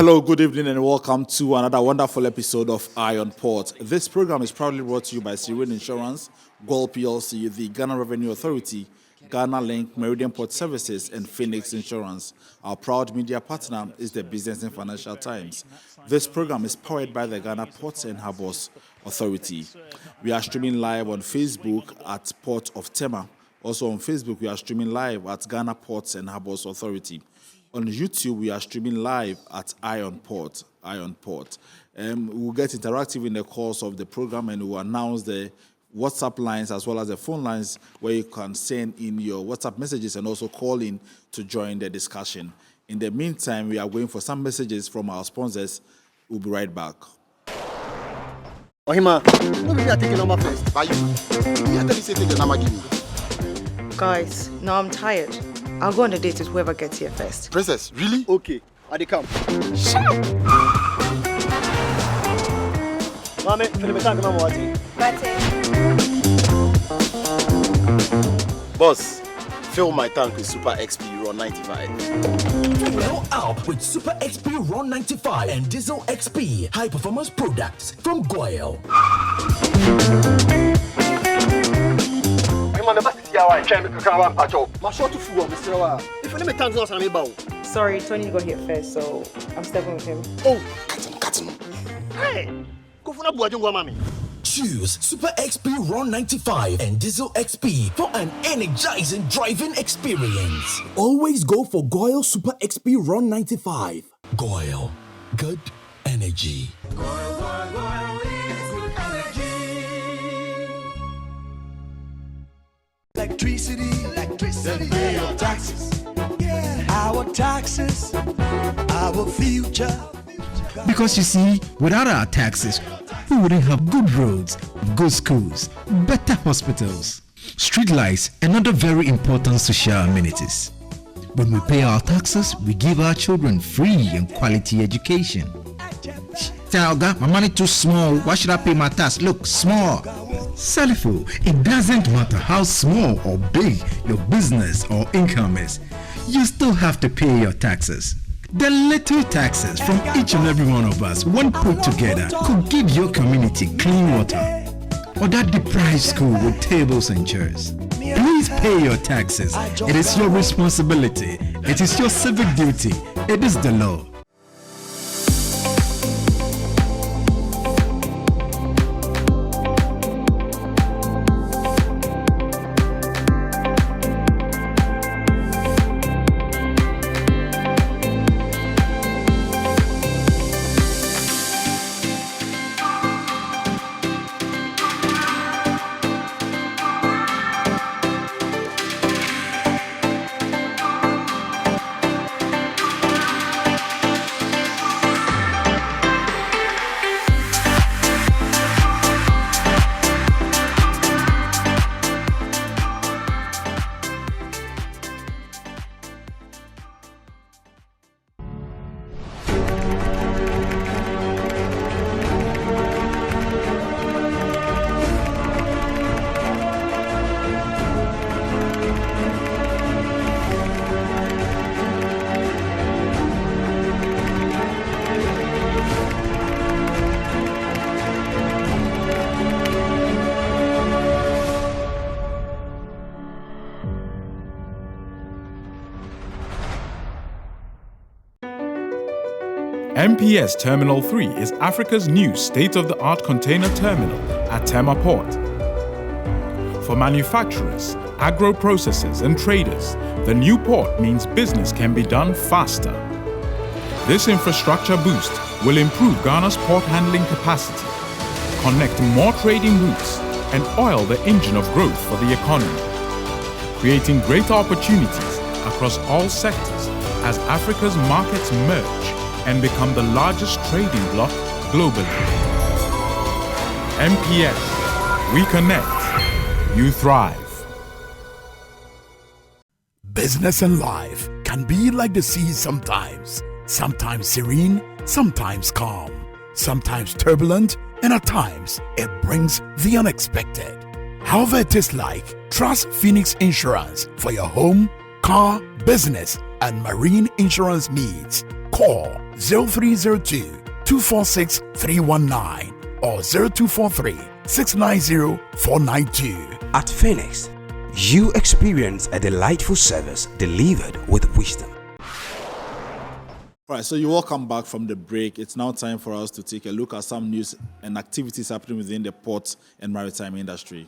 Hello, good evening, and welcome to another wonderful episode of Eye on Port. This program is proudly brought to you by Serene Insurance, Goal PLC, the Ghana Revenue Authority, Ghana Link, Meridian Port Services, and Phoenix Insurance. Our proud media partner is the Business and Financial Times. This program is powered by the Ghana Ports and Harbours Authority. We are streaming live on Facebook at Port of Tema. Also on Facebook, we are streaming live at Ghana Ports and Harbours Authority. On YouTube, we are streaming live at Eye on Port. We'll get interactive in the course of the program, and we'll announce the WhatsApp lines as well as the phone lines where you can send in your WhatsApp messages and also call in to join the discussion. In the meantime, we are going for some messages from our sponsors. We'll be right back. Ohima, what are you taking number first? Guys, no, I'm tired. I'll go on a date with whoever gets here first. Princess, really? Okay, I come. Shut up! Mame, feel me talking about Boss, fill my tank with Super XP Ron 95. Fill up with Super XP Ron 95 and Diesel XP high performance products from Goyle. Sorry, Tony got here first, so I'm stepping with him. Oh, cut him. Hey, go for mommy. Choose Super XP Ron 95 and Diesel XP for an energizing driving experience. Always go for Goyle Super XP Ron 95. Goyle, good energy. Electricity, then pay your taxes. Yeah, our taxes, our future. Because you see, without our taxes, we wouldn't have good roads, good schools, better hospitals, street lights, and other very important social amenities. When we pay our taxes, we give our children free and quality education. Talga, my money too small. Why should I pay my tax? Look, small. Salifo, it doesn't matter how small or big your business or income is, you still have to pay your taxes. The little taxes from each and every one of us, when put together, could give your community clean water or that deprived school with tables and chairs. Please pay your taxes. It is your responsibility. It is your civic duty. It is the law. MPS Terminal 3 is Africa's new state-of-the-art container terminal at Tema Port. For manufacturers, agro-processors and traders, the new port means business can be done faster. This infrastructure boost will improve Ghana's port handling capacity, connect more trading routes, and oil the engine of growth for the economy, creating greater opportunities across all sectors as Africa's markets merge and become the largest trading bloc globally. MPS, we connect, you thrive. Business and life can be like the sea sometimes. Sometimes serene, sometimes calm, sometimes turbulent, and at times it brings the unexpected. However it is like, trust Phoenix Insurance for your home, car, business, and marine insurance needs. Call 0302 246 319 or 0243 690 492. At Phoenix, you experience a delightful service delivered with wisdom. All right, so you're welcome back from the break. It's now time for us to take a look at some news and activities happening within the port and maritime industry.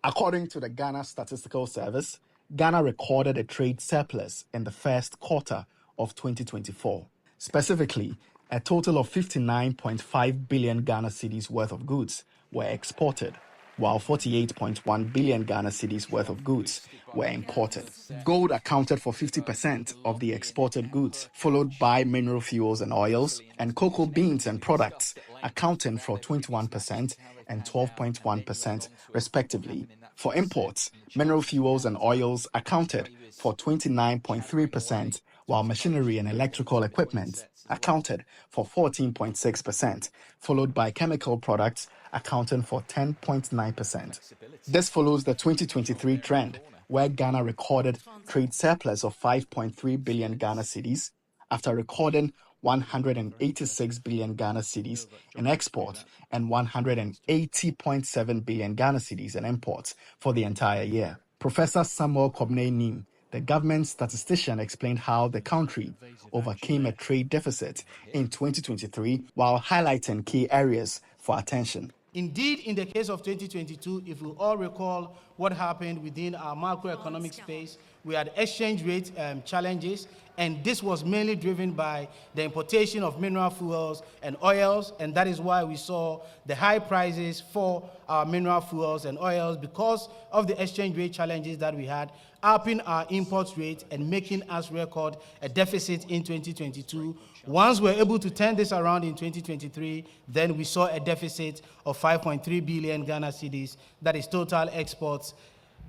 According to the Ghana Statistical Service, Ghana recorded a trade surplus in the first quarter of 2024. Specifically, a total of 59.5 billion Ghana Cedis worth of goods were exported, while 48.1 billion Ghana Cedis worth of goods were imported. Gold accounted for 50% of the exported goods, followed by mineral fuels and oils, and cocoa beans and products accounting for 21% and 12.1% respectively. For imports, mineral fuels and oils accounted for 29.3%, while machinery and electrical equipment accounted for 14.6%, followed by chemical products accounting for 10.9%. This follows the 2023 trend, where Ghana recorded trade surplus of 5.3 billion Ghana Cedis after recording 186 billion Ghana Cedis in exports and 180.7 billion Ghana Cedis in imports for the entire year. Professor Samuel Kobne-Nim, the government statistician, explained how the country overcame a trade deficit in 2023 while highlighting key areas for attention. Indeed, in the case of 2022, if we all recall what happened within our macroeconomic space, we had exchange rate challenges, and this was mainly driven by the importation of mineral fuels and oils, and that is why we saw the high prices for our mineral fuels and oils because of the exchange rate challenges that we had, upping our import rate and making us record a deficit in 2022. Once we're able to turn this around in 2023, then we saw a deficit of 5.3 billion Ghana Cedis, that is total exports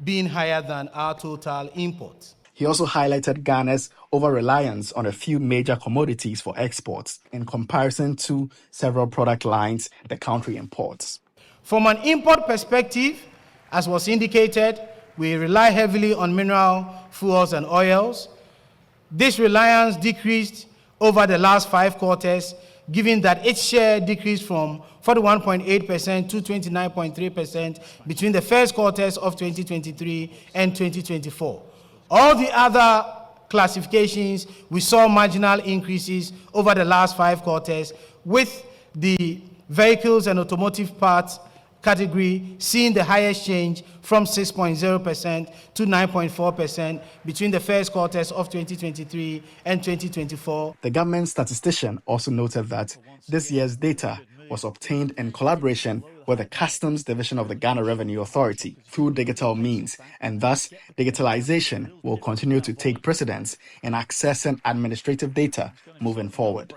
being higher than our total imports. He also highlighted Ghana's over-reliance on a few major commodities for exports in comparison to several product lines the country imports. From an import perspective, as was indicated, we rely heavily on mineral fuels and oils. This reliance decreased over the last 5 quarters, given that its share decreased from 41.8% to 29.3% between the first quarters of 2023 and 2024. All the other classifications, we saw marginal increases over the last 5 quarters, with the vehicles and automotive parts category seeing the highest change from 6.0% to 9.4% between the first quarters of 2023 and 2024. The government statistician also noted that this year's data was obtained in collaboration with the Customs Division of the Ghana Revenue Authority through digital means, and thus digitalization will continue to take precedence in accessing administrative data moving forward.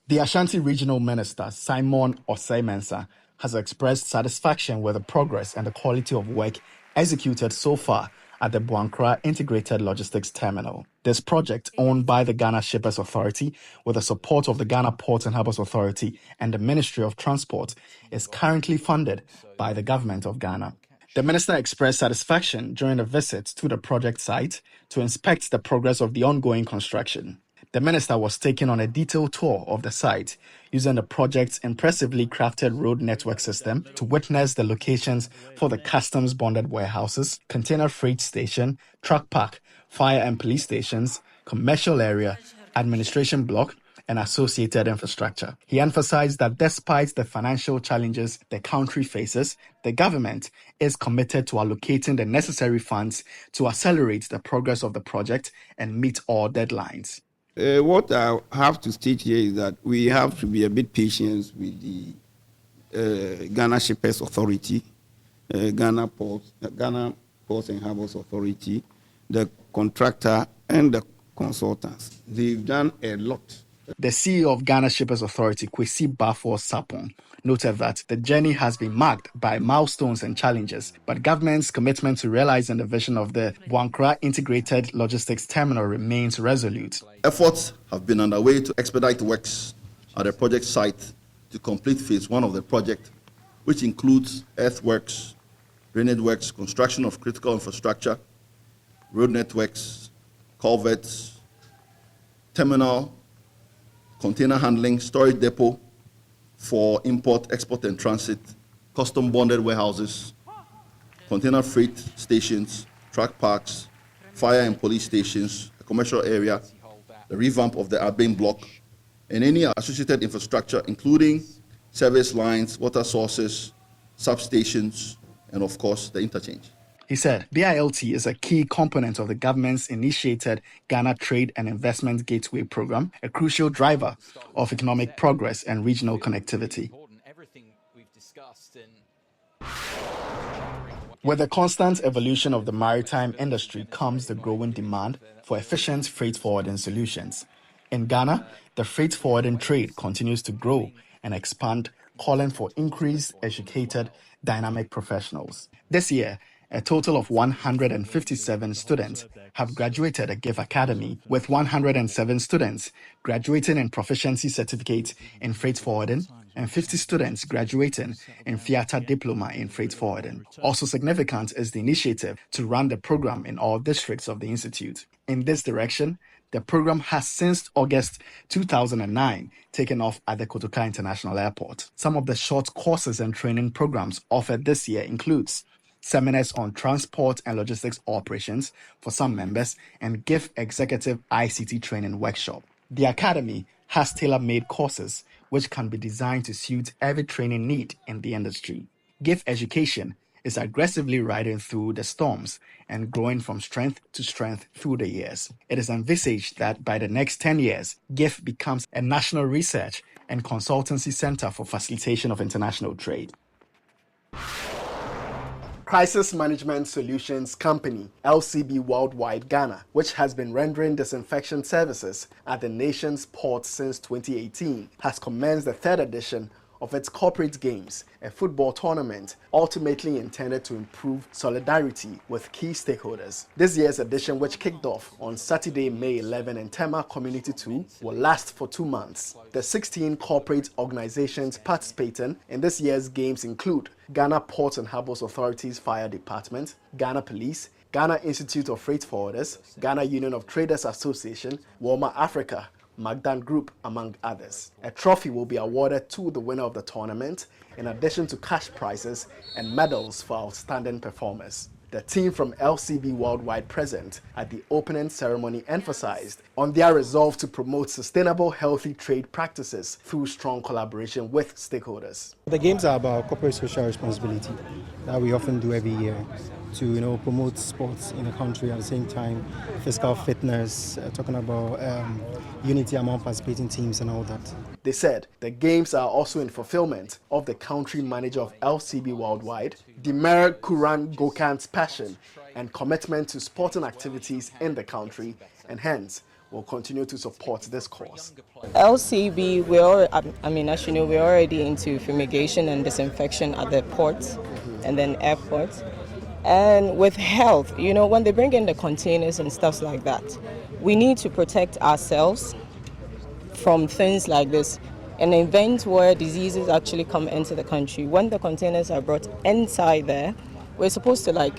The Ashanti Regional Minister, Simon Osei-Mensah, has expressed satisfaction with the progress and the quality of work executed so far at the Boankra Integrated Logistics Terminal. This project, owned by the Ghana Shippers Authority with the support of the Ghana Ports and Harbours Authority and the Ministry of Transport, is currently funded by the Government of Ghana. The minister expressed satisfaction during a visit to the project site to inspect the progress of the ongoing construction. The minister was taken on a detailed tour of the site using the project's impressively crafted road network system to witness the locations for the customs bonded warehouses, container freight station, truck park, fire and police stations, commercial area, administration block, and associated infrastructure. He emphasized that despite the financial challenges the country faces, the government is committed to allocating the necessary funds to accelerate the progress of the project and meet all deadlines. What I have to state here is that we have to be a bit patient with the Ghana Shippers Authority, Ghana Ports and Harbours Authority, the contractor, and the consultants. They've done a lot. The CEO of Ghana Shippers Authority, Kwesi Bafo Sapon, noted that the journey has been marked by milestones and challenges, but government's commitment to realizing the vision of the Boankra Integrated Logistics Terminal remains resolute. Efforts have been underway to expedite works at the project site to complete phase 1 of the project, which includes earthworks, drainage works, construction of critical infrastructure, road networks, culverts, terminal, container handling, storage depot for import, export, and transit, custom bonded warehouses, container freight stations, truck parks, fire and police stations, a commercial area, the revamp of the Aben block, and any associated infrastructure, including service lines, water sources, substations, and of course, the interchange. He said BILT is a key component of the government's initiated Ghana Trade and Investment Gateway Program, a crucial driver of economic progress and regional connectivity. With the constant evolution of the maritime industry comes the growing demand for efficient freight forwarding solutions. In Ghana, the freight forwarding trade continues to grow and expand, calling for increased educated, dynamic professionals. This year, a total of 157 students have graduated at GIFF Academy, with 107 students graduating in proficiency certificate in freight forwarding and 50 students graduating in theatre diploma in freight forwarding. Also significant is the initiative to run the program in all districts of the institute. In this direction, the program has since August 2009 taken off at the Kotoka International Airport. Some of the short courses and training programs offered this year includes seminars on transport and logistics operations for some members and GIFF Executive ICT Training Workshop. The Academy has tailor-made courses which can be designed to suit every training need in the industry. GIFF Education is aggressively riding through the storms and growing from strength to strength through the years. It is envisaged that by the next 10 years, GIFF becomes a national research and consultancy center for facilitation of international trade. Crisis Management Solutions Company, LCB Worldwide Ghana, which has been rendering disinfection services at the nation's ports since 2018, has commenced the third edition of its corporate games, a football tournament ultimately intended to improve solidarity with key stakeholders. This year's edition, which kicked off on Saturday, May 11 in Tema Community 2, will last for 2 months. The 16 corporate organizations participating in this year's games include Ghana Ports and Harbours Authority's Fire Department, Ghana Police, Ghana Institute of Freight Forwarders, Ghana Union of Traders Association, Walmart Africa, Magdan Group, among others. A trophy will be awarded to the winner of the tournament, in addition to cash prizes and medals for outstanding performers. The team from LCB Worldwide present at the opening ceremony emphasized on their resolve to promote sustainable, healthy trade practices through strong collaboration with stakeholders. The games are about corporate social responsibility that we often do every year to promote sports in the country, at the same time physical fitness, talking about unity among participating teams and all that. They said the games are also in fulfillment of the country manager of LCB Worldwide, Dimer Kuran Gokant's passion and commitment to sporting activities in the country, and hence will continue to support this cause. LCB, as you know, we're already into fumigation and disinfection at the ports and then airports. And with health, when they bring in the containers and stuff like that, we need to protect ourselves from things like this. An event where diseases actually come into the country, when the containers are brought inside there, we're supposed to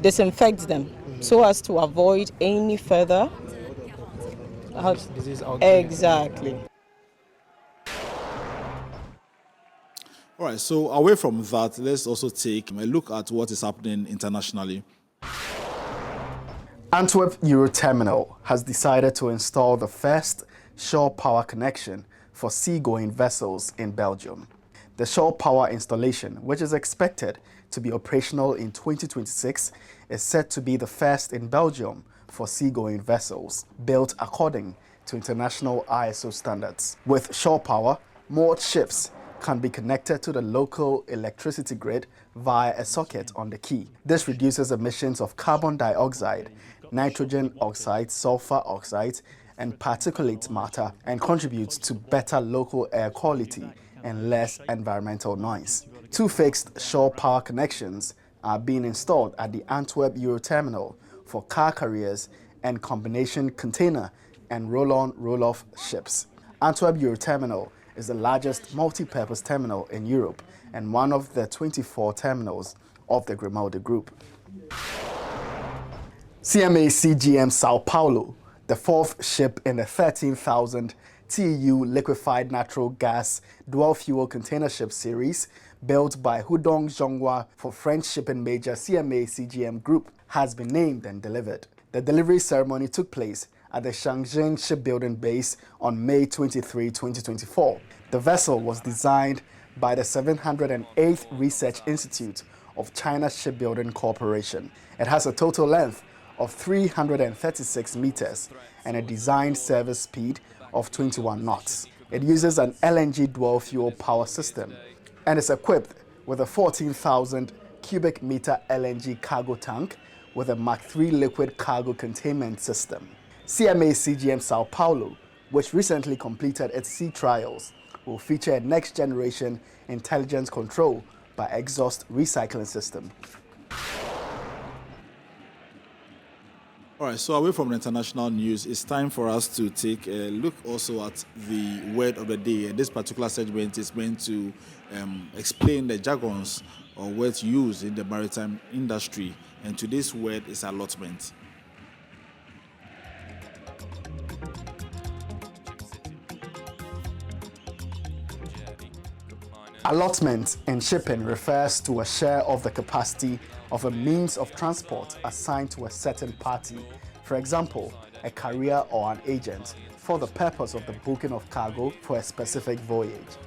disinfect them so as to avoid any further disease outbreak. Exactly. All right, so away from that, let's also take a look at what is happening internationally. Antwerp Euroterminal has decided to install the first shore power connection for seagoing vessels in Belgium. The shore power installation, which is expected to be operational in 2026, is said to be the first in Belgium for seagoing vessels, built according to international ISO standards. With shore power, moored ships can be connected to the local electricity grid via a socket on the quay. This reduces emissions of carbon dioxide, nitrogen oxides, sulfur oxides, and particulate matter, and contributes to better local air quality and less environmental noise. 2 fixed shore power connections are being installed at the Antwerp Euroterminal for car carriers and combination container and roll-on, roll-off ships. Antwerp Euroterminal is the largest multi-purpose terminal in Europe and one of the 24 terminals of the Grimaldi Group. CMA CGM Sao Paulo, the fourth ship in the 13,000 TEU liquefied natural gas dual-fuel container ship series built by Hudong Zhonghua for French shipping major CMA CGM Group, has been named and delivered. The delivery ceremony took place at the Shenzhen Shipbuilding Base on May 23, 2024. The vessel was designed by the 708th Research Institute of China Shipbuilding Corporation. It has a total length of 336 meters and a design service speed of 21 knots. It uses an LNG dual-fuel power system and is equipped with a 14,000 cubic meter LNG cargo tank with a Mach 3 liquid cargo containment system. CMA CGM Sao Paulo, which recently completed its sea trials, will feature a next-generation intelligence control by exhaust recycling system. All right, so away from the international news, it's time for us to take a look also at the word of the day. This particular segment is meant to explain the jargons or words used in the maritime industry, and today's word is allotment. Allotment in shipping refers to a share of the capacity of a means of transport assigned to a certain party, for example, a carrier or an agent, for the purpose of the booking of cargo for a specific voyage.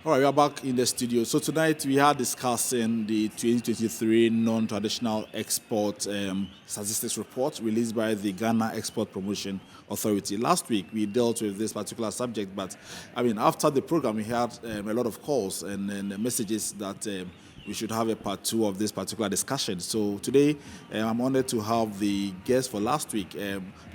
All right, we are back in the studio. So tonight we are discussing the 2023 non-traditional export statistics report released by the Ghana Export Promotion Authority. Last week we dealt with this particular subject, but I mean after the program we had a lot of calls and messages that we should have a part 2 of this particular discussion. So today I'm honored to have the guest for last week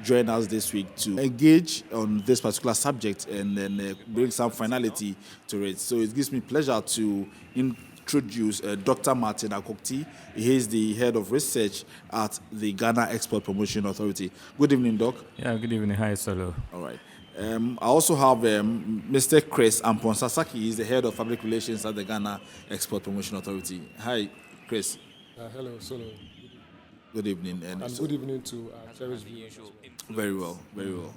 join us this week to engage on this particular subject and then bring some finality to it. So it gives me pleasure to introduce Dr. Martin Akokti. He is the head of research at the Ghana Export Promotion Authority. Good evening, Doc. Yeah, good evening. Hi, Solo. All right. I also have Mr. Chris Amponsasaki. He's the head of public relations at the Ghana Export Promotion Authority. Hi, Chris. Hello, Solo. Good evening. And good evening to cherished viewers. Very well. You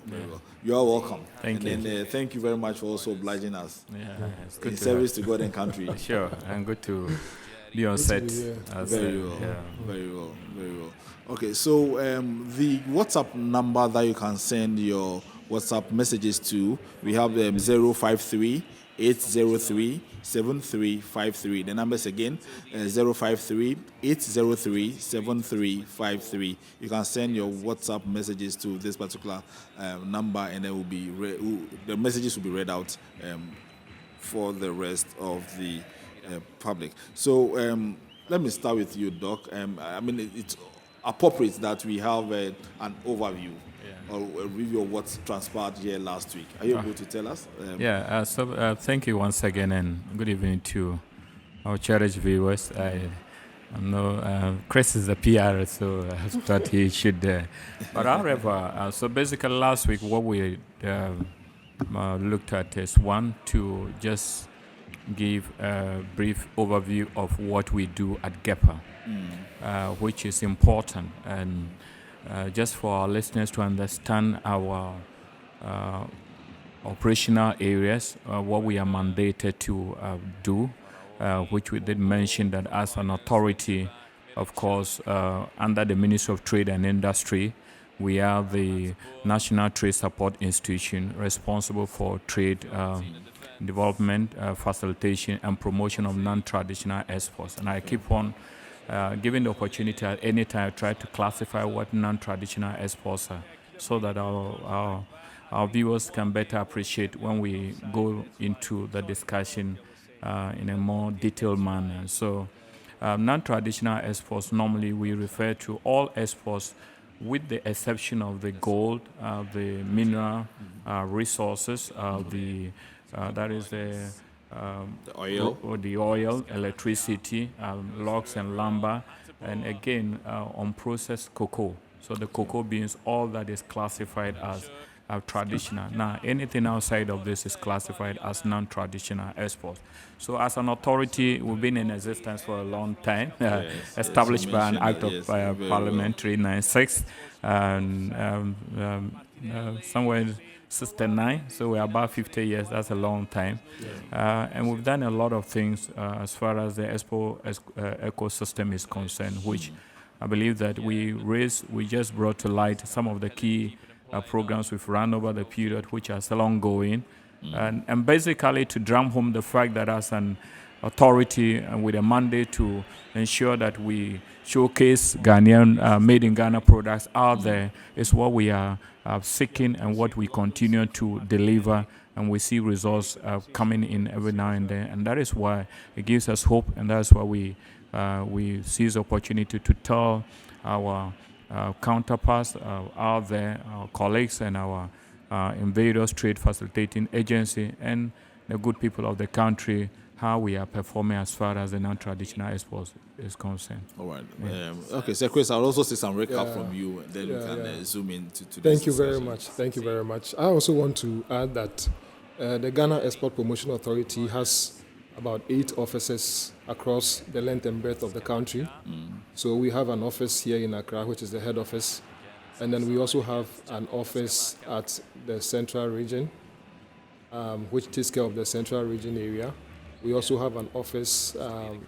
are welcome. Thank you. And thank you very much for also obliging us it's good in to service to God and country. Sure, and good to be on set. Very well. Okay, so the WhatsApp number that you can send your WhatsApp messages to, we have 053-803-7353. The numbers again, 053-803-7353. You can send your WhatsApp messages to this particular number, and then the messages will be read out for the rest of the public. So let me start with you, Doc. I mean, it's appropriate that we have an overview or a review of what transpired here last week. Are you able to tell us? So thank you once again, and good evening to our cherished viewers. I know Chris is the PR, so I thought he should. But however, so basically last week what we looked at is one, to just give a brief overview of what we do at GEPA, which is important, and just for our listeners to understand our operational areas, what we are mandated to do, which we did mention that as an authority, of course, under the Ministry of Trade and Industry, we are the National Trade Support Institution responsible for trade development, facilitation, and promotion of non-traditional exports. And I keep on giving the opportunity at any time, I try to classify what non-traditional exports are, so that our viewers can better appreciate when we go into the discussion in a more detailed manner. So non-traditional exports, normally we refer to all exports with the exception of the gold, the mineral resources, that is the oil, electricity, logs and lumber, and again unprocessed cocoa. So the cocoa beans, all that is classified as traditional. Now, anything outside of this is classified as non-traditional exports. So as an authority, we've been in existence for a long time, established by an act of Parliament 396, and somewhere 69, so we're about 50 years. That's a long time. And we've done a lot of things as far as the ecosystem is concerned, which I believe that we just brought to light some of the key programs we've run over the period, which are still ongoing. And basically to drum home the fact that as an authority and with a mandate to ensure that we showcase Ghanaian made in Ghana products out there is what we are seeking and what we continue to deliver, and we see results coming in every now and then, and that is why it gives us hope, and that's why we seize the opportunity to tell our counterparts out there, our colleagues and our Invaders Trade Facilitating Agency and the good people of the country how we are performing as far as the non-traditional exports is concerned. All right. Okay, so Chris, I'll also see some recap from you, and then we can zoom into this. Thank you very much. Thank you very much. I also want to add that the Ghana Export Promotion Authority has about 8 offices across the length and breadth of the country. So we have an office here in Accra, which is the head office, and then we also have an office at the central region, which takes care of the central region area. We also have an office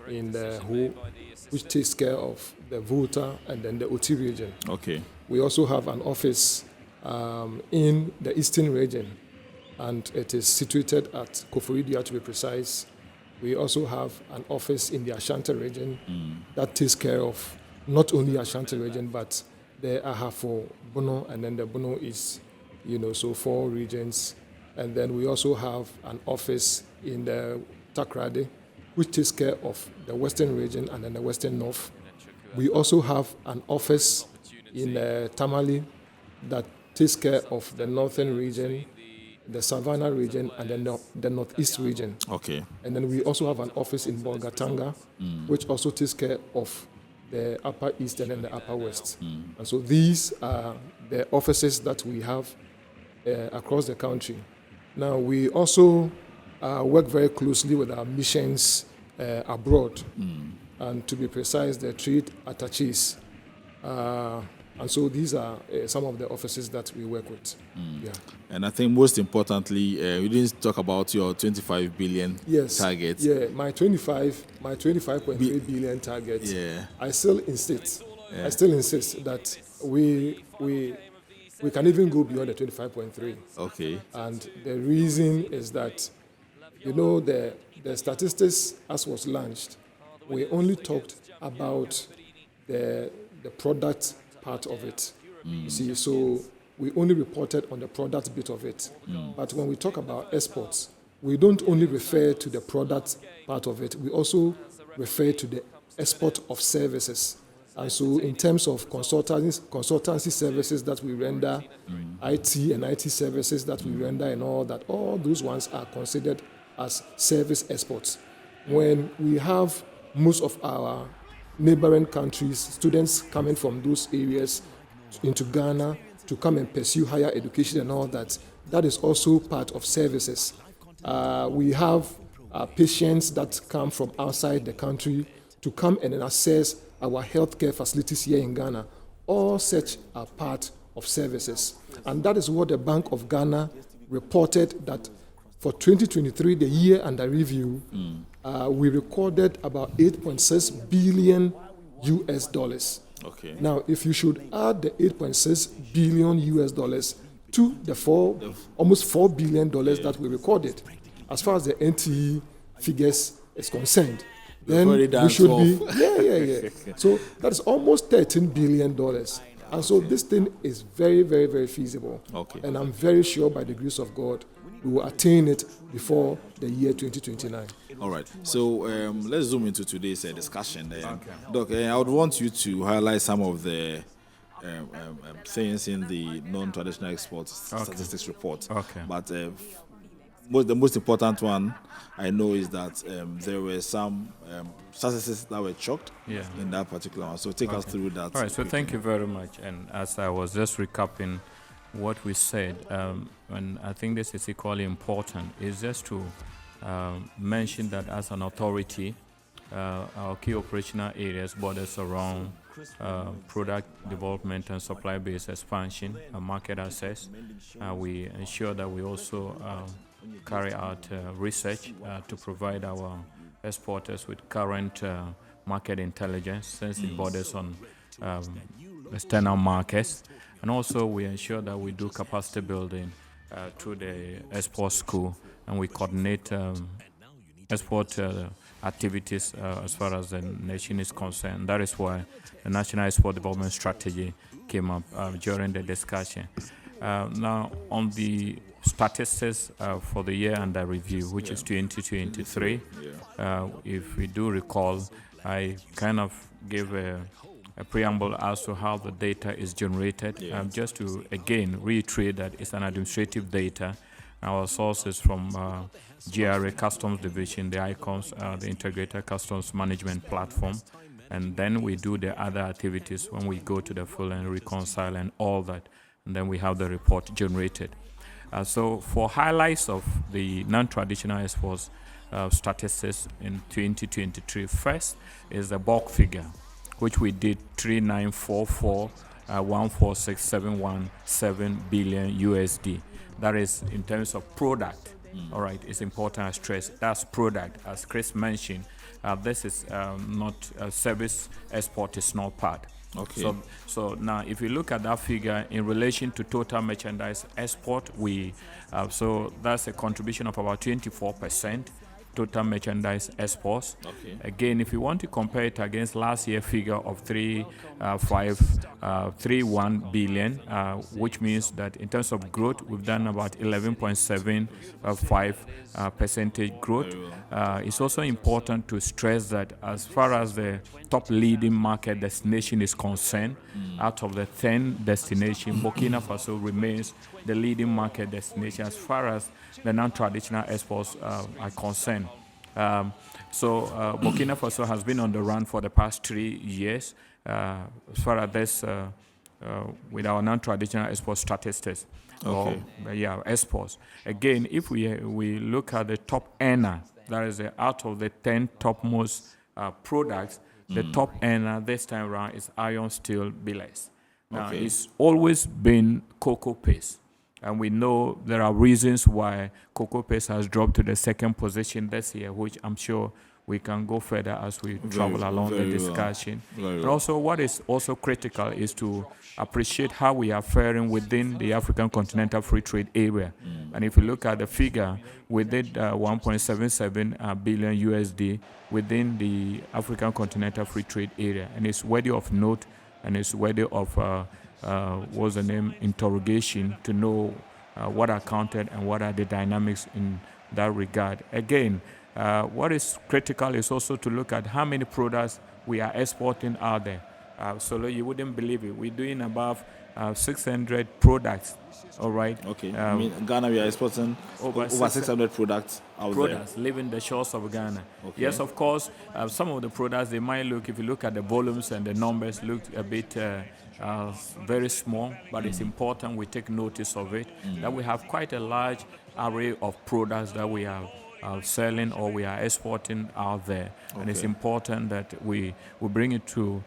in the Ho, which takes care of the Volta and then the Oti region. Okay. We also have an office in the eastern region, and it is situated at Takoradi, to be precise. We also have an office in the Ashanti region that takes care of not only Ashanti region, but the Ahafo, Bono, and then the Bono is, so 4 regions. And then we also have an office in the Takoradi, which takes care of the western region and then the western north. We also have an office in Tamale that takes care of the northern region, the Savannah region, and then the northeast region. Okay. And then we also have an office in Bolgatanga, which also takes care of the upper east and then the upper west. And so these are the offices that we have across the country. Now, we also work very closely with our missions abroad, and to be precise, the trade attaches. And so these are some of the offices that we work with. Yeah. And I think most importantly, you didn't talk about your 25 billion target. Yeah, my 25.3 billion target. Yeah. I still insist that we can even go beyond the 25.3. Okay. And the reason is that, the statistics as was launched, we only talked about the product part of it. You see, so we only reported on the product bit of it. But when we talk about exports, we don't only refer to the product part of it, we also refer to the export of services. And so in terms of consultancy services that we render, IT and IT services that we render and all that, all those ones are considered as service exports. When we have most of our neighboring countries, students coming from those areas into Ghana to come and pursue higher education and all that, that is also part of services. We have patients that come from outside the country to come and assess our healthcare facilities here in Ghana. All such are part of services. And that is what the Bank of Ghana reported, that for 2023, the year under review, we recorded about $8.6 billion US dollars. Okay. Now, if you should add the $8.6 billion US dollars to the almost $4 billion that we recorded, as far as the NTE figures is concerned, then we should be, So that is almost $13 billion. And so this thing is very, very, very feasible. Okay. And I'm very sure by the grace of God, we will attain it before the year 2029. All right. So let's zoom into today's discussion. Doc, I would want you to highlight some of the things in the non-traditional exports statistics report. Okay. But the most important one I know is that there were some statistics that were chalked in that particular one. So take us through that. All right. So thank you very much. And as I was just recapping what we said, and I think this is equally important, is just to mention that as an authority, our key operational areas borders around product development and supply-based expansion and market access. We ensure that we also carry out research to provide our exporters with current market intelligence, since it borders on external markets. And also we ensure that we do capacity building through the export school, and we coordinate export activities as far as the nation is concerned. That is why the National Export Development Strategy came up during the discussion. Now, on the statistics for the year under review, which is 2023, if we do recall, I kind of gave a preamble as to how the data is generated. Just to, again, reiterate that it's an administrative data. Our sources from GRA Customs Division, the ICOMS, the Integrated Customs Management Platform, and then we do the other activities when we go to the full and reconcile and all that, and then we have the report generated. So for highlights of the non-traditional exports statistics in 2023, first is the bulk figure, which we did 146,717 billion USD. That is in terms of product. All right, it's important to stress that's product. As Chris mentioned, this is not service export is not part. Okay. So now, if you look at that figure in relation to total merchandise export, so that's a contribution of about 24%. Total merchandise exports. Okay. Again, if you want to compare it against last year's figure of 3,531 billion, which means that in terms of growth, we've done about 11.75 percentage growth. It's also important to stress that as far as the top leading market destination is concerned, out of the 10 destinations, Burkina Faso remains the leading market destination as far as the non-traditional exports are concerned. So Burkina Faso has been on the run for the past 3 years as far as this with our non-traditional export statistics. Okay. Exports. Again, if we look at the top earner, that is out of the 10 topmost products, the top earner this time around is iron steel billets. Now, it's always been cocoa paste. And we know there are reasons why cocoa paste has dropped to the second position this year, which I'm sure we can go further as we travel along the discussion. Well. And also, what is also critical is to appreciate how we are faring within the African Continental Free Trade Area. And if you look at the figure, we did 1.77 billion USD within the African Continental Free Trade Area. And it's worthy of note, and it's worthy of what's the name, interrogation to know what are counted and what are the dynamics in that regard. Again, what is critical is also to look at how many products we are exporting out there. So you wouldn't believe it. We're doing above 600 products. All right. Okay. In Ghana, we are exporting over 600 products out there. Leaving the shores of Ghana. Okay. Yes, of course. Some of the products, they might look, if you look at the volumes and the numbers, look a bit very small, but it's important we take notice of it, that we have quite a large array of products that we are selling or we are exporting out there. Okay. And it's important that we bring it to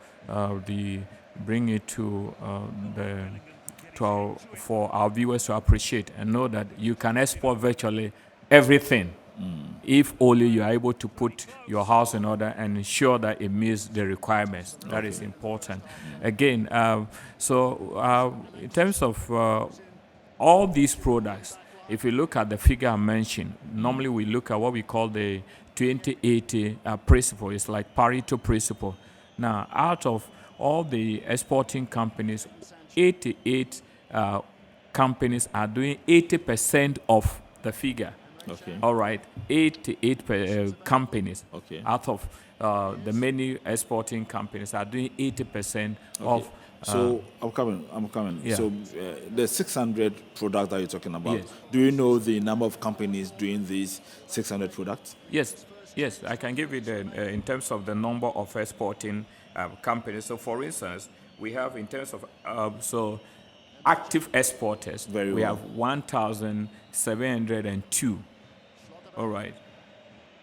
for our viewers to appreciate and know that you can export virtually everything if only you are able to put your house in order and ensure that it meets the requirements. That is important. Again, in terms of all these products, if you look at the figure I mentioned, normally we look at what we call the 2080 principle. It's like Pareto principle. Now, out of all the exporting companies, 88 companies are doing 80% of the figure. Okay. All right, 88 companies out of the many exporting companies are doing 80% of. So I'm coming. Yeah. So the 600 products that you're talking about, Yes. do you know the number of companies doing these 600 products? Yes, I can give you in terms of the number of exporting companies. So, for instance, we have in terms of active exporters, Very we well. have 1,702. All right.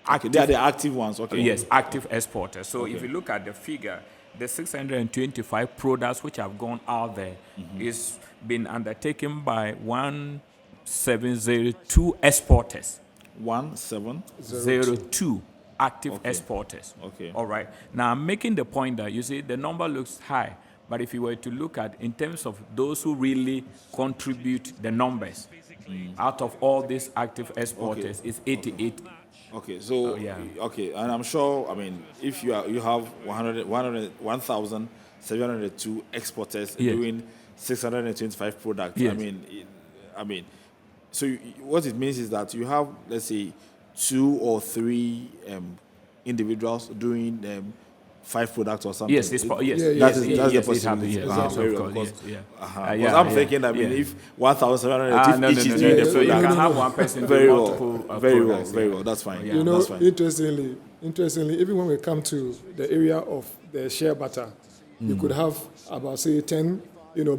Okay, they are the active ones. Okay. Yes, active exporters. So if Okay. you look at the figure, the 625 products which have gone out there is been undertaken by 1,702 exporters. 1,702 active exporters. Okay. All right. Now I'm making the point that you see the number looks high, but if you were to look at in terms of those who really contribute the numbers, out of all these active exporters, it's 88. Okay, so okay, and I'm sure. I mean, if you have 1,702 exporters Yes. doing 625 products. Yes. I mean, so what it means is that you have, let's say, 2 or 3 individuals doing 5 products or something. Yes, that's yes, the yes, possibility. it happens, yes, Very of well, course, because, yeah. because I'm thinking, if 1,702 each is doing the so you product, can have one person very do well, multiple very products, well, very well. That's fine. You know, that's fine. interestingly, even when we come to the area of the shea butter, you could have about, say, 10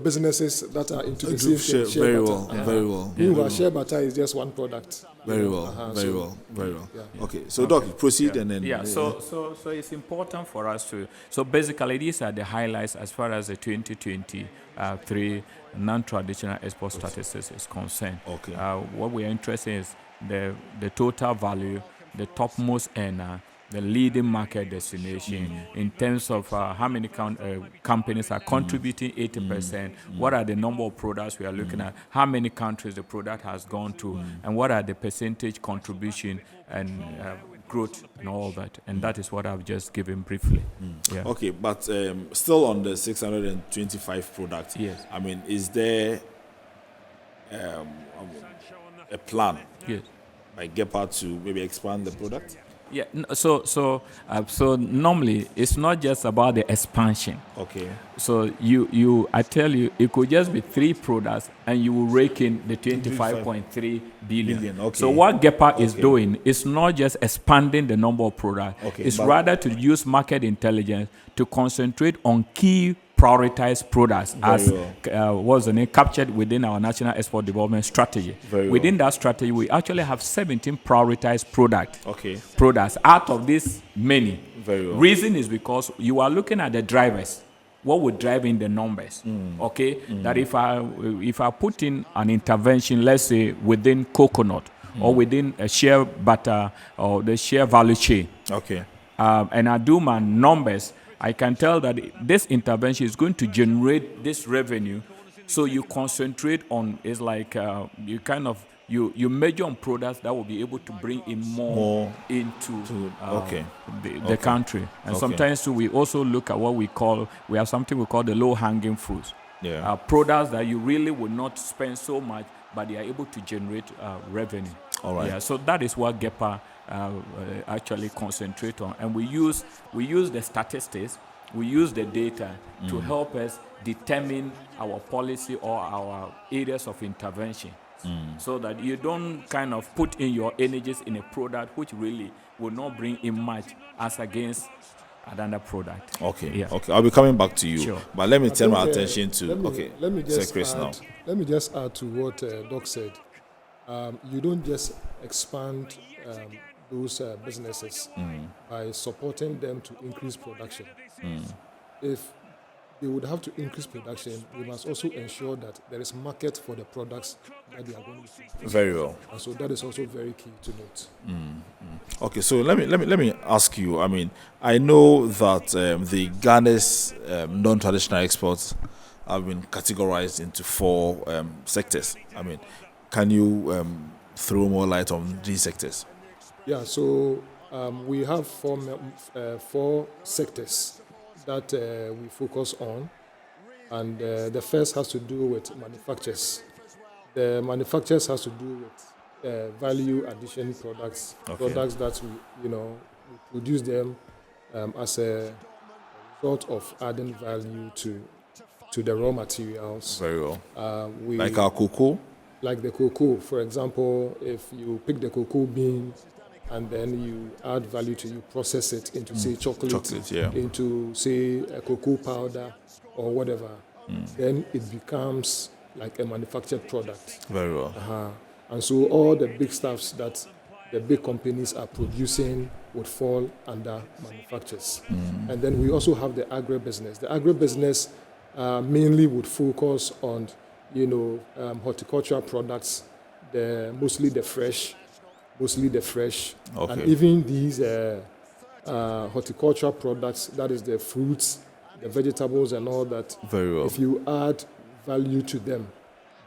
businesses that are into the same shea very butter. well, very well. Meanwhile, shea butter is just one product. Very well, very well, very well. Okay, so Doc, proceed and then. So it's important for us to. So basically, these are the highlights as far as the 2023 non-traditional export statistics is concerned. Okay. What we are interested in is the total value, the topmost earner, the leading market destination in terms of how many companies are contributing 80%, what are the number of products we are looking at, how many countries the product has gone to, and what are the percentage contribution and growth and all that. And that is what I've just given briefly. Yeah. Okay, but still on the 625 products, yes. I mean, is there a plan by GEPA to maybe expand the product? Yeah, so normally it's not just about the expansion. Okay. So I tell you, it could just be 3 products and you will rake in the 25.3 billion. Okay. So what GEPA is doing is not just expanding the number of products. Okay, it's rather to use market intelligence to concentrate on key prioritized products as was the name captured within our national export development strategy. Within that strategy, we actually have 17 prioritized products out of this many. Reason is because you are looking at the drivers. What would drive in the numbers? That if I put in an intervention, let's say within coconut or within a shea butter or the shea value chain, and I do my numbers, I can tell that this intervention is going to generate this revenue. So you concentrate on, it's like you measure on products that will be able to bring in more into the country. And sometimes too, we also look at we have something we call the low-hanging fruits. Products that you really would not spend so much, but they are able to generate revenue. All right. Yeah, so that is what GEPA actually concentrate on, and we use the statistics, we use the data to help us determine our policy or our areas of intervention, so that you don't kind of put in your energies in a product which really will not bring in much as against another product. Okay. I'll be coming back to you, Sure. but let me turn my attention to Let me just Chris now. Let me just add to what Doc said. You don't just expand those businesses by supporting them to increase production. If they would have to increase production, we must also ensure that there is market for the products that they are going to produce. Very well. And so that is also very key to note. Okay, so let me ask you. I mean, I know that the Ghana's non-traditional exports have been categorized into 4 sectors. I mean, can you throw more light on these sectors? Yeah, so we have 4 sectors that we focus on, and the first has to do with manufacturers. The manufacturers has to do with value addition products, products that we produce them as a result of adding value to the raw materials. Very well. Like our cocoa. Like the cocoa, for example, if you pick the cocoa bean and then you add value to you process it into say chocolate, into say a cocoa powder or whatever, then it becomes like a manufactured product. Very well. And so all the big stuffs that the big companies are producing would fall under manufacturers. And then we also have the agribusiness. The agribusiness mainly would focus on, horticultural products, mostly the fresh, and even these horticultural products, that is the fruits, the vegetables and all that. Very well. If you add value to them,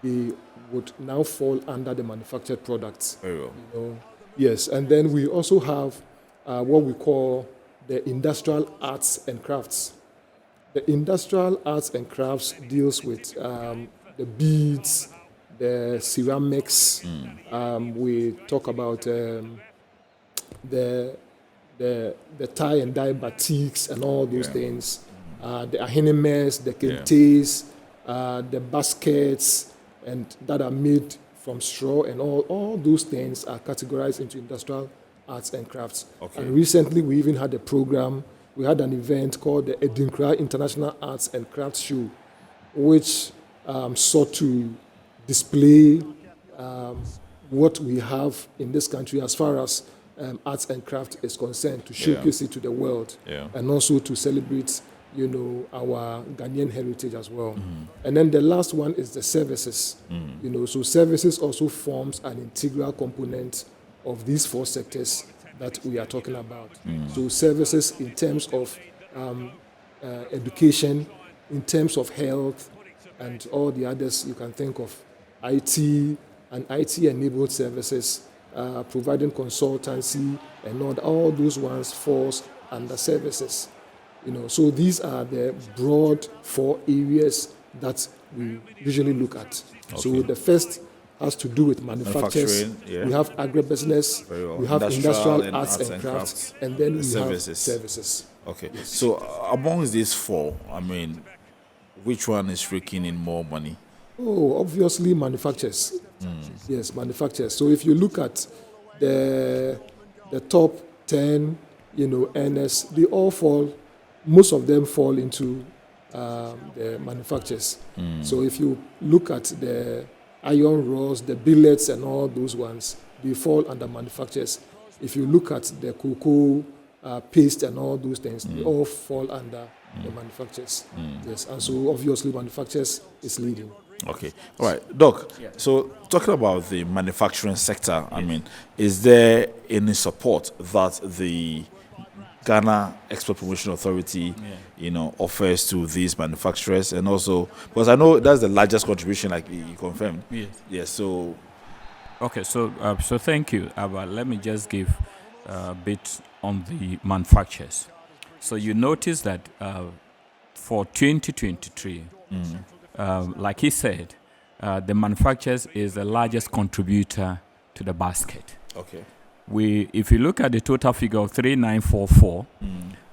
they would now fall under the manufactured products. Very well. Yes, and then we also have what we call the industrial arts and crafts. The industrial arts and crafts deals with the beads, the ceramics. We talk about the tie and dye batiks and all those things. The ahenemes, the kentes, the baskets, and that are made from straw, and all those things are categorized into industrial arts and crafts. And recently we even had a program, we had an event called the Edinkra International Arts and Crafts Show, which sought to display what we have in this country as far as arts and craft is concerned, to showcase it to the world, and also to celebrate our Ghanaian heritage as well. And then the last one is the services. So services also forms an integral component of these four sectors that we are talking about. So services in terms of education, in terms of health, and all the others you can think of, IT and IT-enabled services, providing consultancy and all those ones falls under services. So these are the broad four areas that we usually look at. So the first has to do with manufacturers. We have agribusiness, we have industrial arts and crafts, and then we have services. Okay. Yes. So amongst these four, which one is raking in more money? Oh, obviously manufacturers. Yes, manufacturers. So if you look at the top 10, earners, they all fall. Most of them fall into the manufacturers. So if you look at the iron rods, the billets and all those ones, they fall under manufacturers. If you look at the cocoa, paste and all those things, they all fall under the manufacturers. Yes, and so obviously manufacturers is leading. Okay. All right. Doc, so talking about the manufacturing sector, is there any support that the Ghana Export Promotion Authority, offers to these manufacturers? And also, because I know that's the largest contribution, like you confirmed. Yes. Yes. So. Okay. So thank you. But let me just give a bit on the manufacturers. So you notice that for 2023, like he said, the manufacturers is the largest contributor to the basket. Okay. If you look at the total figure of 3944,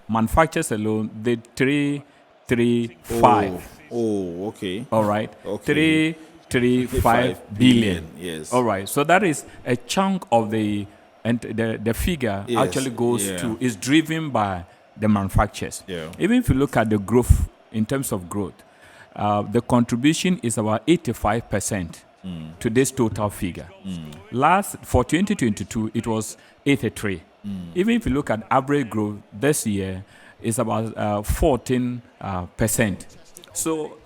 manufacturers alone did 335. Oh, okay. All right. Okay. 335 billion. Yes. All right. So that is a chunk of the figure actually goes to, is driven by the manufacturers. Yeah. Even if you look at the growth, in terms of growth, the contribution is about 85%. To this total figure. For 2022, it was 83. Even if you look at average growth this year, it's about 14%. So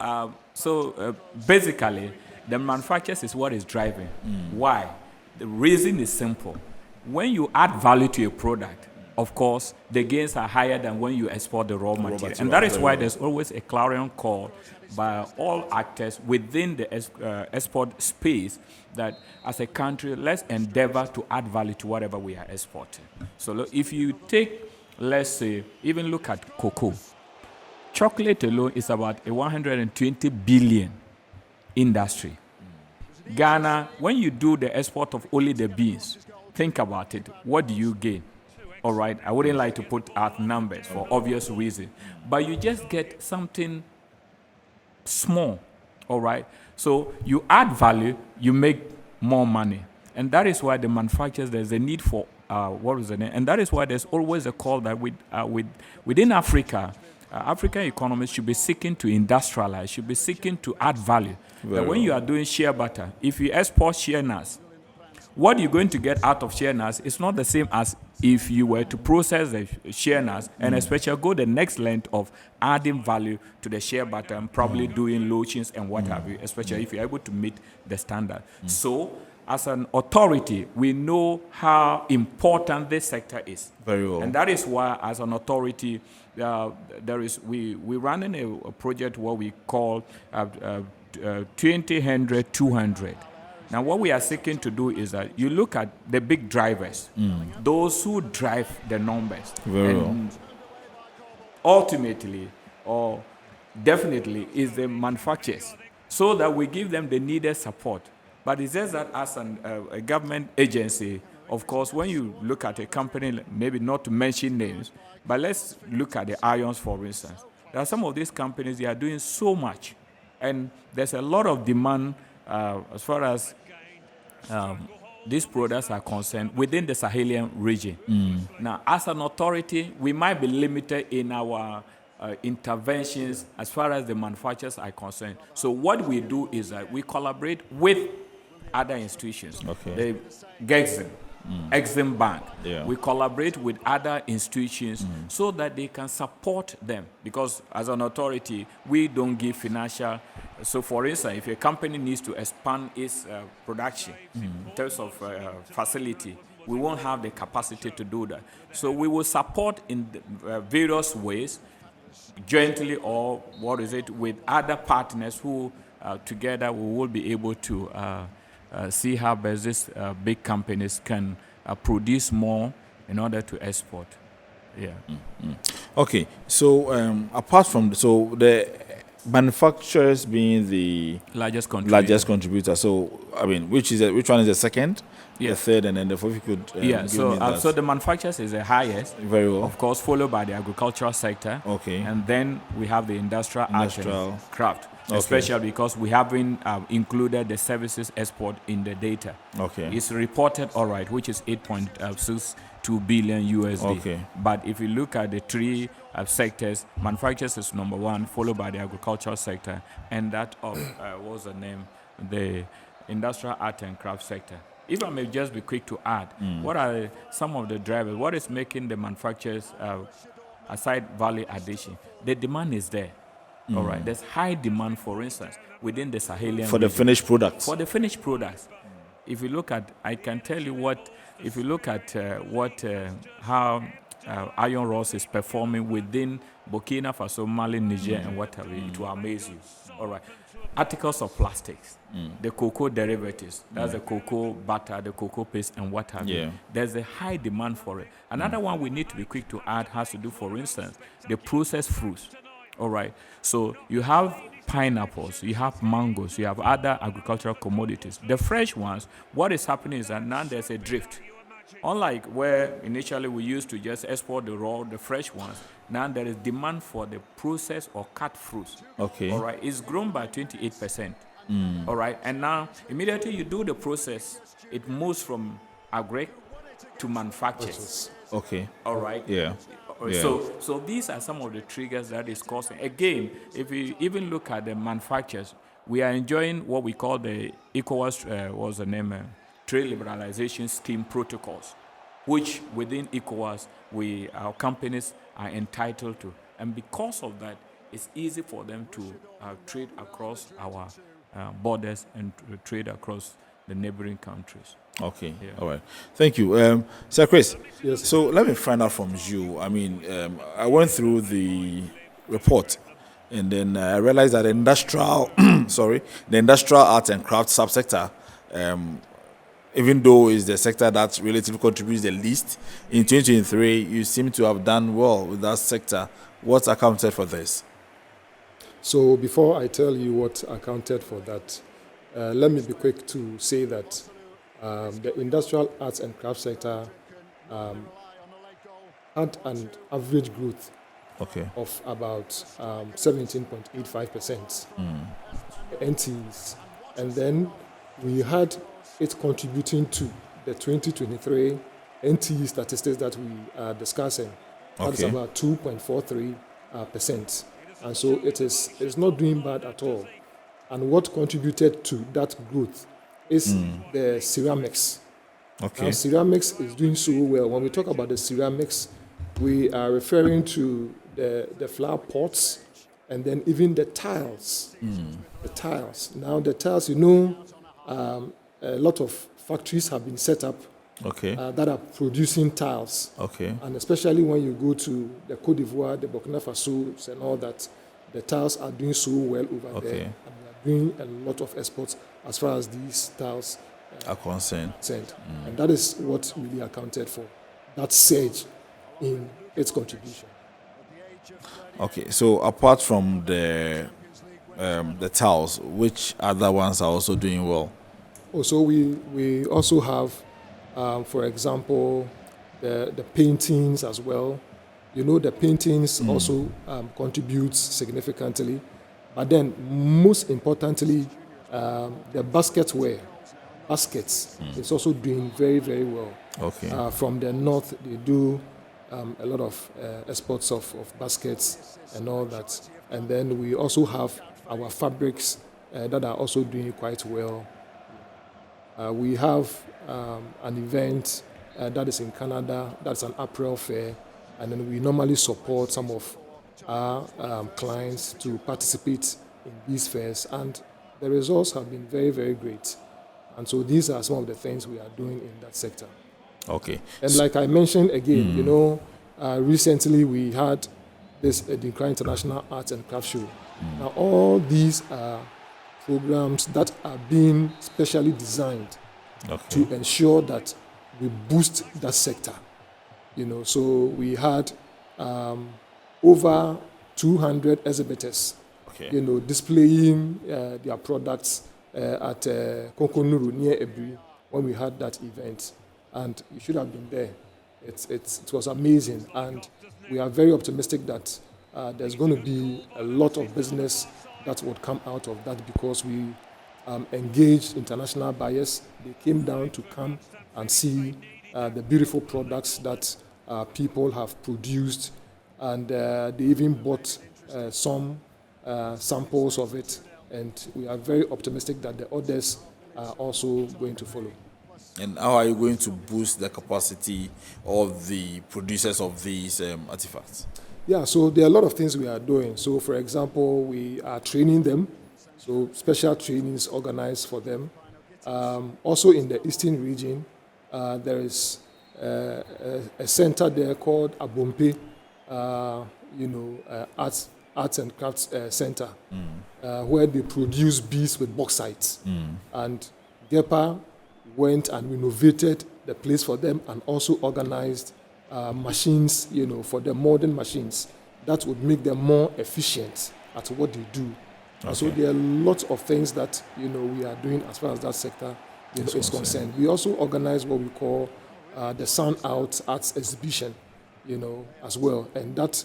basically, the manufacturers is what is driving. Why? The reason is simple. When you add value to a product, of course, the gains are higher than when you export the raw material. And that is why there's always a clarion call by all actors within the export space that as a country, let's endeavor to add value to whatever we are exporting. So look, if you take, let's say, even look at cocoa. Chocolate alone is about a 120 billion industry. Ghana, when you do the export of only the beans, think about it, what do you gain? All right, I wouldn't like to put out numbers for obvious reasons, but you just get something small, all right? So you add value, you make more money. And that is why the manufacturers, there's a need for, and that is why there's always a call that within Africa, African economies should be seeking to industrialize, should be seeking to add value. When you are doing shea butter, if you export shea nuts, what you're going to get out of shea nuts is not the same as if you were to process the shea nuts and especially go the next length of adding value to the shea butter and probably doing lotions and what have you, especially if you're able to meet the standard. So, as an authority, we know how important this sector is. Very well. And that is why, as an authority, we're running a project what we call 2000-200. Now, what we are seeking to do is that you look at the big drivers, those who drive the numbers. Very well. Ultimately, or definitely, is the manufacturers, so that we give them the needed support. But it's just that as a government agency, of course, when you look at a company, maybe not to mention names, but let's look at the irons, for instance. There are some of these companies, they are doing so much, and there's a lot of demand as far as these products are concerned within the Sahelian region. Now, as an authority, we might be limited in our interventions as far as the manufacturers are concerned. So what we do is that we collaborate with other institutions. The Exim Bank. We collaborate with other institutions so that they can support them, because as an authority, we don't give financial. So for instance, if a company needs to expand its production in terms of facility, we won't have the capacity to do that. So we will support in various ways, jointly or with other partners who together we will be able to see how best these big companies can produce more in order to export. Okay, so apart from the manufacturers being the largest contributor. So I mean, which one is the second, the third, and then the fourth? You could so the manufacturers is the highest. Very well. Of course, followed by the agricultural sector. And then we have the industrial art and craft. Especially because we haven't included the services export in the data. It's reported all right, which is 8.62 billion USD. But if you look at the three sectors, manufacturers is number one, followed by the agricultural sector, and that of what was the name? The industrial art and craft sector. If I may just be quick to add, what are some of the drivers? What is making the manufacturers aside value addition? The demand is there. All right, there's high demand, for instance, within the Sahelian for the region. finished products. For the finished products, if you look at, I can tell you what. If you look at how iron rods is performing within Burkina Faso, Mali, Niger, and whatever, it will amaze you. All right, articles of plastics, the cocoa derivatives, that's the cocoa butter, the cocoa paste, and what have you. There's a high demand for it. Another one we need to be quick to add has to do, for instance, the processed fruits. All right. So you have pineapples, you have mangoes, you have other agricultural commodities. The fresh ones, what is happening is that now there's a drift. Unlike where initially we used to just export the fresh ones, now there is demand for the processed or cut fruits. All right. It's grown by 28%. All right. And now immediately you do the process, it moves from agri to manufacturers. All right. So these are some of the triggers that is causing. Again, if you even look at the manufacturers, we are enjoying what we call the ECOWAS, trade liberalization scheme protocols, which within ECOWAS, our companies are entitled to. And because of that, it's easy for them to trade across our borders and trade across the neighboring countries. All right. Thank you. Sir Chris, so let me find out from you. I mean, I went through the report and then I realized that the industrial arts and crafts subsector, even though it's the sector that relatively contributes the least, in 2023, you seem to have done well with that sector. What accounted for this? So before I tell you what accounted for that, let me be quick to say that the industrial arts and crafts sector had an average growth of about 17.85% NTEs. And then we had it contributing to the 2023 NTE statistics that we are discussing. That's about 2.43 percent. And so it's not doing bad at all. And what contributed to that growth is the ceramics. Okay. Now, ceramics is doing so well. When we talk about the ceramics, we are referring to the flower pots and then even the tiles. The tiles. Now, the tiles, a lot of factories have been set up that are producing tiles. Okay. And especially when you go to the Côte d'Ivoire, the Burkina Faso, and all that, the tiles are doing so well over there. And we are doing a lot of exports as far as these tiles are concerned. And that is what really accounted for that surge in its contribution. Okay, so apart from the tiles, which other ones are also doing well? Also, we also have, for example, the paintings as well. The paintings also contribute significantly. But then, most importantly, the baskets is also doing very, very well. Okay. From the north, they do a lot of exports of baskets and all that. And then we also have our fabrics that are also doing quite well. We have an event that is in Canada, that's an apparel fair, and then we normally support some of our clients to participate in these fairs, and the results have been very, very great. And so these are some of the things we are doing in that sector. Okay. And like I mentioned again, recently we had this Dinkra International Arts and Craft Show. Now all these are programs that are being specially designed to ensure that we boost that sector. So we had over 200 exhibitors, displaying their products at Konkonuru near Ebri when we had that event, and you should have been there. It was amazing, and we are very optimistic that there's going to be a lot of business that would come out of that because we engaged international buyers. They came down to come and see the beautiful products that people have produced, and they even bought some samples of it, and we are very optimistic that the others are also going to follow. And how are you going to boost the capacity of the producers of these artifacts? Yeah, so there are a lot of things we are doing. So, for example, we are training them. So, special trainings organized for them. Also, in the Eastern region, there is a center there called Abompe, Arts and Crafts Center, where they produce beads with bauxite. And GEPA went and renovated the place for them and also organized machines, for the modern machines that would make them more efficient at what they do. Okay. So there are lots of things that, we are doing as far as that sector is concerned. We also organize what we call the Sound Out Arts Exhibition, as well. And that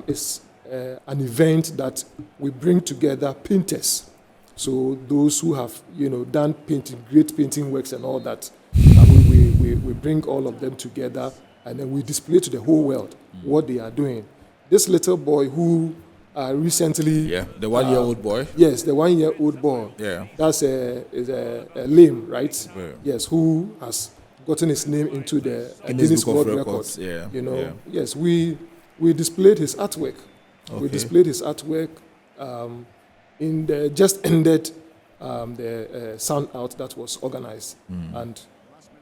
is an event that we bring together painters. So those who have, done great painting works and all that, we bring all of them together, and then we display to the whole world what they are doing. This little boy who recently... Yeah, the 1-year-old boy? Yes, the 1-year-old boy. Yeah. That's a lame, right? Yeah. Yes, who has gotten his name into the Guinness World Records. Records. Yeah. Yes, we displayed his artwork. Okay. We displayed his artwork in the just ended the Sound Out that was organized. And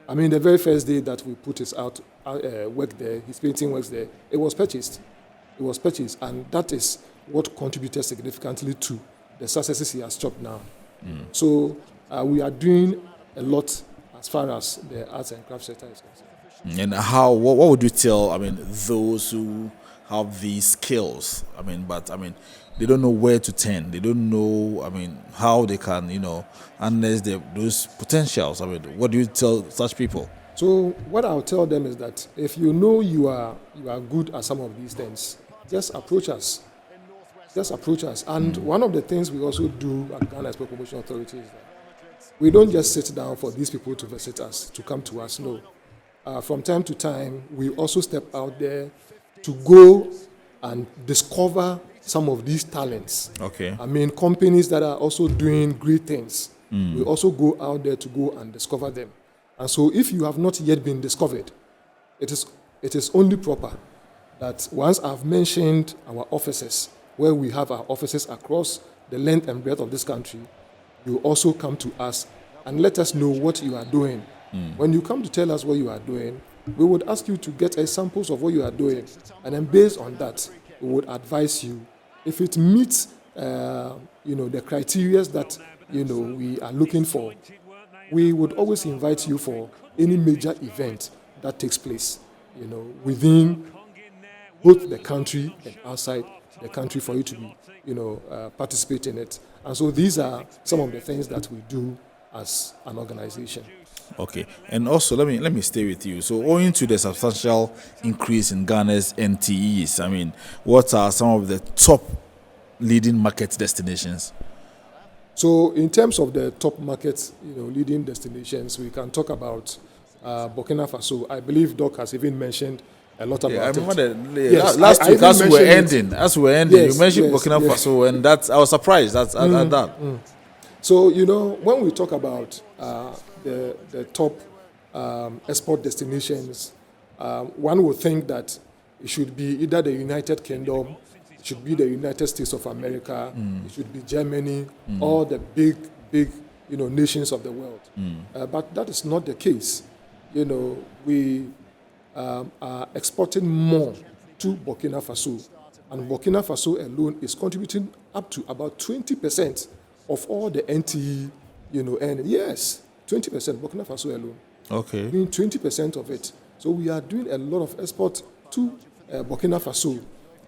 I mean, the very first day that we put his work there, his painting works there, it was purchased. It was purchased, and that is what contributed significantly to the successes he has chopped now. So we are doing a lot as far as the arts and crafts sector is concerned. And what would you tell, those who have these skills, but they don't know where to turn, they don't know, how they can, harness those potentials. What do you tell such people? So what I'll tell them is that if you know you are good at some of these things, just approach us. Just approach us. And one of the things we also do at Ghana Export Promotion Authority is that we don't just sit down for these people to visit us, to come to us. No. From time to time, we also step out there to go and discover some of these talents. Okay. I mean, companies that are also doing great things. We also go out there to go and discover them. And so if you have not yet been discovered, it is only proper that once I've mentioned our offices, where we have our offices across the length and breadth of this country, you also come to us and let us know what you are doing. When you come to tell us what you are doing, we would ask you to get samples of what you are doing. And then based on that, we would advise you. If it meets the criteria that we are looking for, we would always invite you for any major event that takes place, within both the country and outside the country for you to be, participate in it. And so these are some of the things that we do as an organization. Okay, and also let me stay with you. So, owing to the substantial increase in Ghana's NTEs, I mean, what are some of the top leading market destinations? So, in terms of the top markets, leading destinations, we can talk about Burkina Faso. I believe Doc has even mentioned a lot about I remember Yes, last week, as we were ending, yes, you mentioned Burkina Faso, and I was surprised at that. So, when we talk about the top export destinations, one would think that it should be either the United Kingdom, it should be the United States of America, it should be Germany, or the big nations of the world. But that is not the case. We are exporting more to Burkina Faso, and Burkina Faso alone is contributing up to about 20% of all the NTE, and yes, 20%, Burkina Faso alone. Okay. Doing 20% of it. So we are doing a lot of export to Burkina Faso.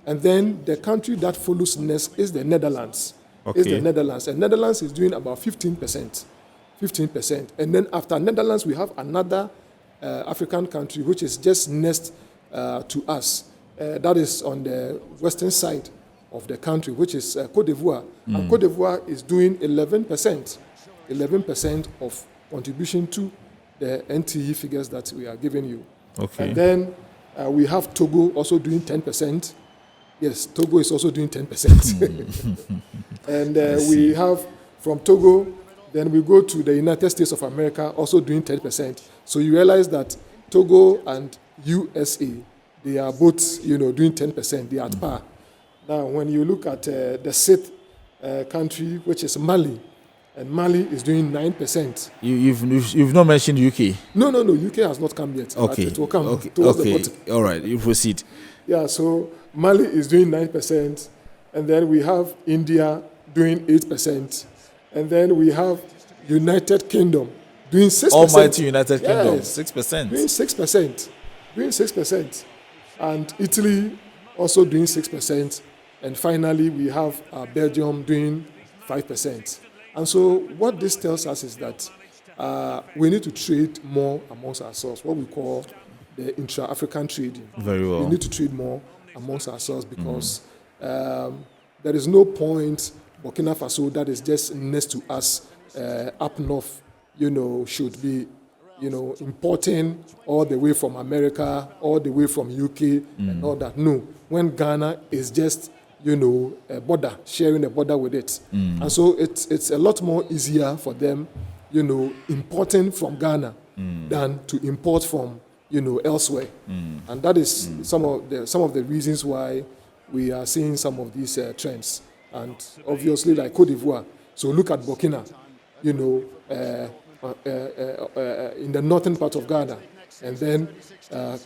And then the country that follows next is the Netherlands. Okay. Is the Netherlands. And Netherlands is doing about 15%. 15%. And then after Netherlands, we have another African country which is just next to us. That is on the western side of the country, which is Côte d'Ivoire. And Côte d'Ivoire is doing 11%. 11% of contribution to the NTE figures that we are giving you. Okay. And then we have Togo also doing 10%. Yes, Togo is also doing 10%. And we have from Togo, then we go to the United States of America also doing 10%. So you realize that Togo and USA, they are both, doing 10%. They are at par. Now, when you look at the sixth country, which is Mali, and Mali is doing 9%. You've not mentioned UK. No. UK has not come yet. Okay. It will come. Okay. All right. You proceed. Yeah. So Mali is doing 9%, and then we have India doing 8%, and then we have United Kingdom doing 6%. Almighty United Kingdom, yes, 6%. Doing 6%. Doing 6%, and Italy also doing 6%, and finally we have Belgium doing 5%. And so what this tells us is that we need to trade more amongst ourselves, what we call the intra-African trading. Very well. We need to trade more amongst ourselves because there is no point Burkina Faso that is just next to us up north, should be, importing all the way from America, all the way from UK and all that. No, when Ghana is just a border, sharing a border with it. And so it's a lot more easier for them, importing from Ghana than to import from, elsewhere. And that is some of the reasons why we are seeing some of these trends. And obviously, like Côte d'Ivoire. So look at Burkina, in the northern part of Ghana, and then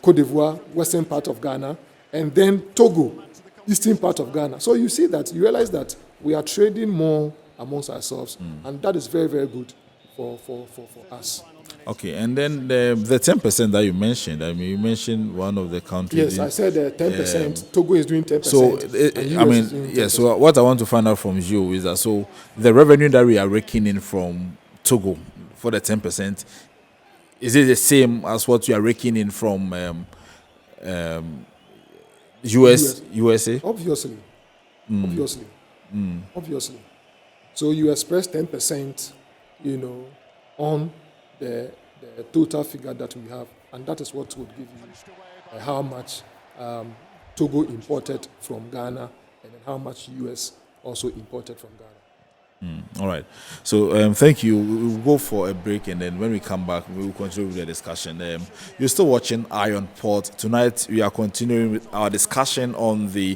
Côte d'Ivoire, western part of Ghana, and then Togo, eastern part of Ghana. So you see that, you realize that we are trading more amongst ourselves, and that is very, very good for us. Okay, and then the 10% that you mentioned, you mentioned one of the countries. Yes, I said 10%. Togo is doing 10%. So, so what I want to find out from you is that, so the revenue that we are raking in from Togo for the 10%, is it the same as what you are raking in from USA? Obviously. Obviously. So you express 10%, on the total figure that we have, and that is what would give you how much Togo imported from Ghana, and then how much US also imported from Ghana. All right. So thank you. We'll go for a break, and then when we come back, we will continue with the discussion. You're still watching Iron Port. Tonight, we are continuing with our discussion on the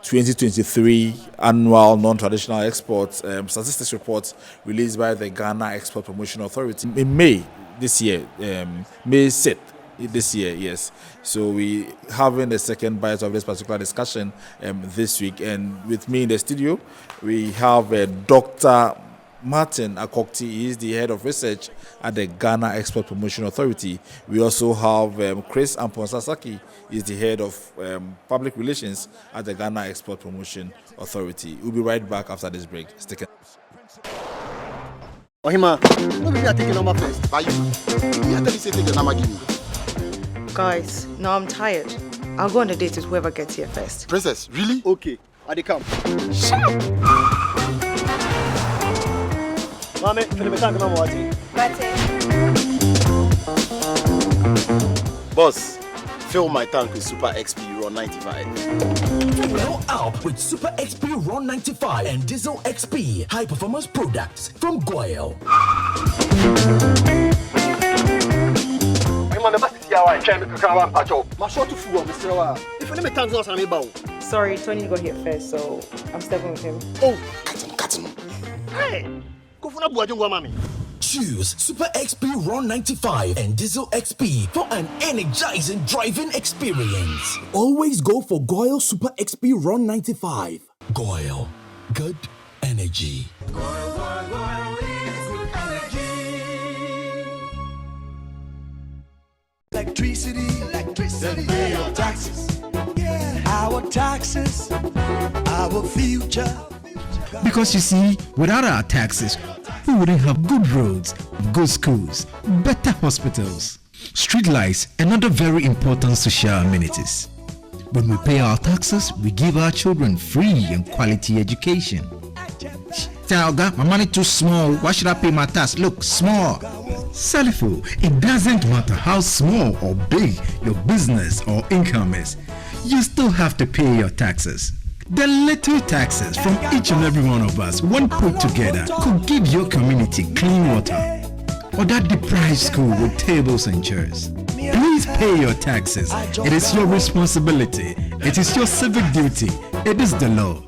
2023 annual non-traditional exports statistics report released by the Ghana Export Promotion Authority in May this year, May 6th. This year, yes. So we having the second bite of this particular discussion this week, and with me in the studio we have Dr. Martin Akokti. He is the head of research at the Ghana Export Promotion Authority. We also have Chris Amponsasaki. He is the head of public relations at the Ghana Export Promotion Authority. We'll be right back after this break. Stick it. Ohima, what will you take the number first? By you. You have to say take the number give me. Guys, now I'm tired. I'll go on a date with whoever gets here first. Princess, really? Okay, I come. Shut up! Mame, feel me can't remember what Boss, fill my tank with Super XP Raw 95. Fill up with Super XP Raw 95 and Diesel XP high performance products from Goyle. Sorry, Tony got here first, so I'm stepping with him. Oh, cut him. Hey, go for mommy. Choose Super XP Raw 95 and Diesel XP for an energizing driving experience. Always go for Goyle Super XP Raw 95. Goyle, good energy. Electricity, then pay your taxes. Yeah, our taxes, our future. Because you see, without our taxes, we wouldn't have good roads, good schools, better hospitals, street lights, and other very important social amenities. When we pay our taxes, we give our children free and quality education. Talga, my money too small. Why should I pay my tax? Look, small. Salifo, it doesn't matter how small or big your business or income is, you still have to pay your taxes. The little taxes from each and every one of us, when put together, could give your community clean water or that deprived school with tables and chairs. Please pay your taxes. It is your responsibility. It is your civic duty. It is the law.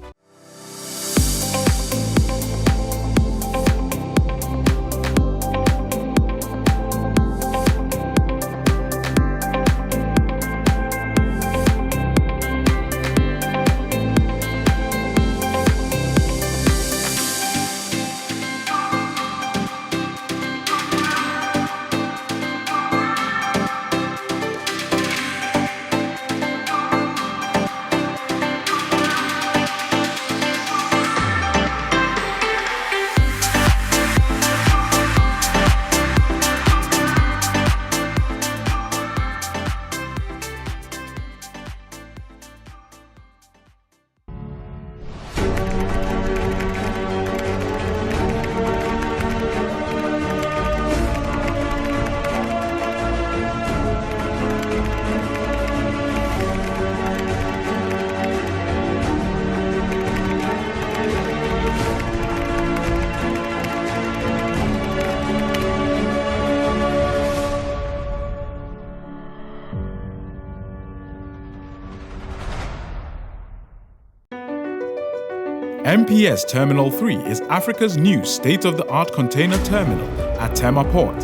MPS Terminal 3 is Africa's new state-of-the-art container terminal at Tema Port.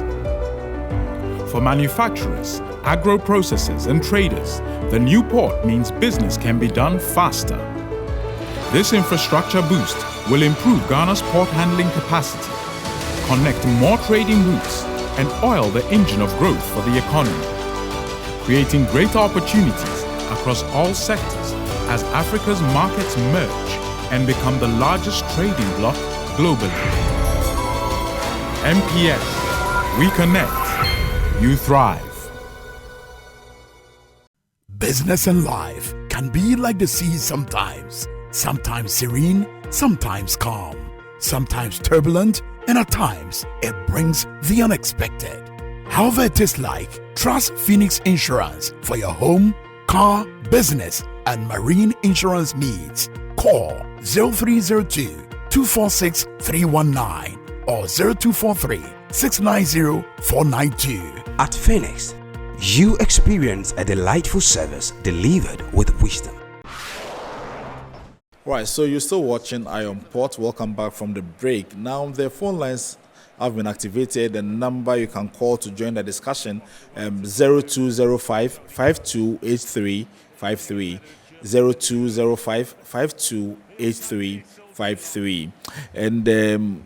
For manufacturers, agro-processors and traders, the new port means business can be done faster. This infrastructure boost will improve Ghana's port handling capacity, connect more trading routes, and oil the engine of growth for the economy, creating greater opportunities across all sectors as Africa's markets merge and become the largest trading bloc globally. MPS, we connect, you thrive. Business and life can be like the sea sometimes. Sometimes serene, sometimes calm, sometimes turbulent, and at times it brings the unexpected. However it is like, trust Phoenix Insurance for your home, car, business, and marine insurance needs. Call 0302 246 319 or 0243 690 492. At Phoenix, you experience a delightful service delivered with wisdom. Right, so you're still watching Iron Port. Welcome back from the break. Now, the phone lines have been activated. The number you can call to join the discussion, 0205 528353, 0205 528353. And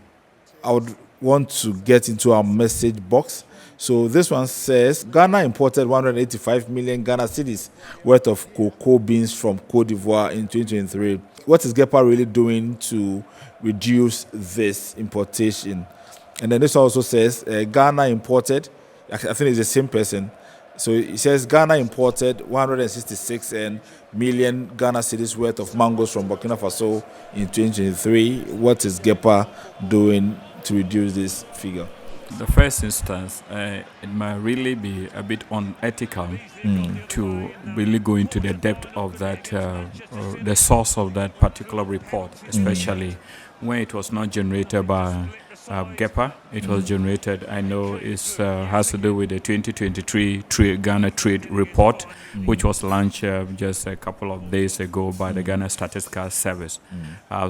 I would want to get into our message box. So this one says, Ghana imported 185 million Ghana Cedis worth of cocoa beans from Cote d'Ivoire in 2023. What is GEPA really doing to reduce this importation? And then this also says, Ghana imported, I think it's the same person. So it says Ghana imported 166 million Ghana Cedis worth of mangoes from Burkina Faso in 2023. What is GEPA doing to reduce this figure? The first instance, it might really be a bit unethical to really go into the depth of that, the source of that particular report, especially when it was not generated by GEPA. It was generated, I know, it has to do with the 2023 Ghana Trade Report, which was launched just a couple of days ago by the Ghana Statistical Service.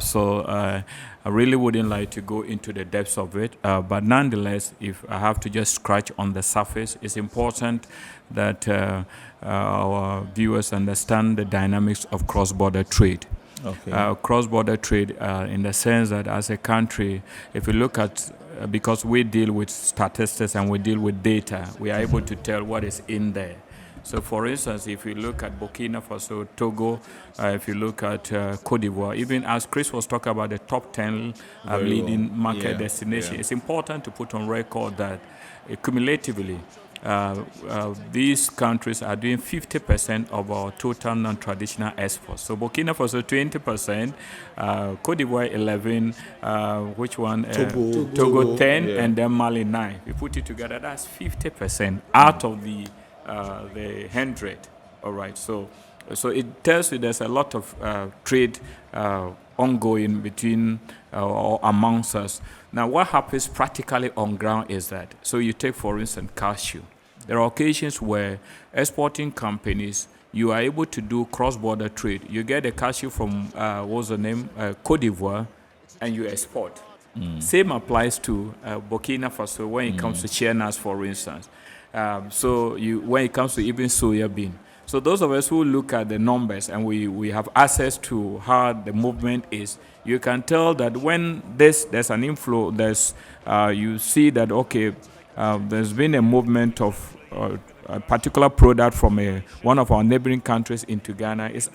So I really wouldn't like to go into the depths of it, but nonetheless, if I have to just scratch on the surface, it's important that our viewers understand the dynamics of cross-border trade. Okay. Cross-border trade in the sense that as a country, if you look at, because we deal with statistics and we deal with data, we are able to tell what is in there. So for instance, if you look at Burkina Faso, Togo, if you look at Cote d'Ivoire, even as Chris was talking about the top 10 leading market destinations, it's important to put on record that cumulatively, these countries are doing 50% of our total non-traditional exports. So Burkina Faso 20%, Cote d'Ivoire 11, which one? Togo 10, and then Mali 9. We put it together, that's 50% out of the 100. All right. So it tells you there's a lot of trade ongoing between or amongst us. Now, what happens practically on ground is that, so you take, for instance, cashew. There are occasions where exporting companies, you are able to do cross-border trade. You get a cashew from, what's the name, Cote d'Ivoire, and you export. Same applies to Burkina Faso when it comes to shea nuts, for instance. When it comes to even soya bean. So those of us who look at the numbers and we have access to how the movement is, you can tell that when there's an inflow, you see that, okay, there's been a movement of a particular product from one of our neighboring countries into Ghana. It's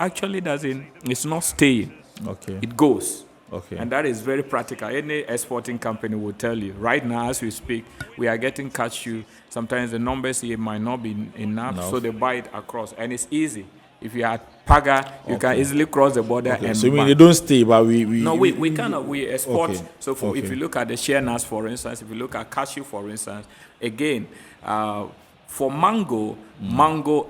not staying. Okay. It goes. Okay. And that is very practical. Any exporting company will tell you. Right now, as we speak, we are getting cashew. Sometimes the numbers here might not be enough, so they buy it across. And it's easy. If you are Paga, you can easily cross the border and so they don't stay, but we export. Okay. So if you look at the shea nuts, for instance, if you look at cashew, for instance, again, for mango,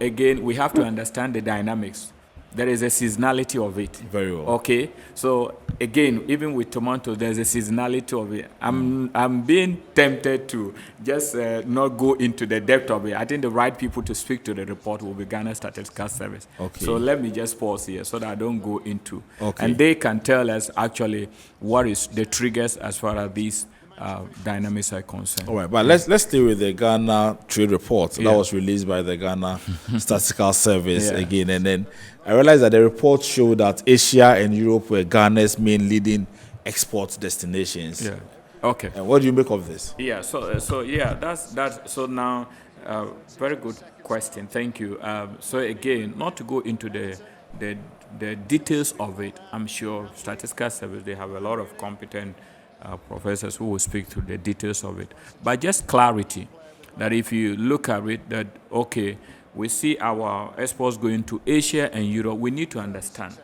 again, we have to understand the dynamics. There is a seasonality of it. Very well. Okay, so again, even with tomato, there's a seasonality of it. I'm being tempted to just not go into the depth of it. I think the right people to speak to the report will be Ghana Statistical Service. Okay. So let me just pause here so that I don't go into. Okay. And they can tell us actually what is the triggers as far as these dynamics are concerned. All right, but let's stay with the Ghana Trade Report that was released by the Ghana Statistical Service again, and then I realized that the report showed that Asia and Europe were Ghana's main leading export destinations. Yeah. Okay. And what do you make of this? Yeah. That's so now. Very good question. Thank you. So again, not to go into the details of it. I'm sure Statistical Service, they have a lot of competent professors who will speak to the details of it. But just clarity, that if you look at it, that, okay, we see our exports going to Asia and Europe, we need to understand.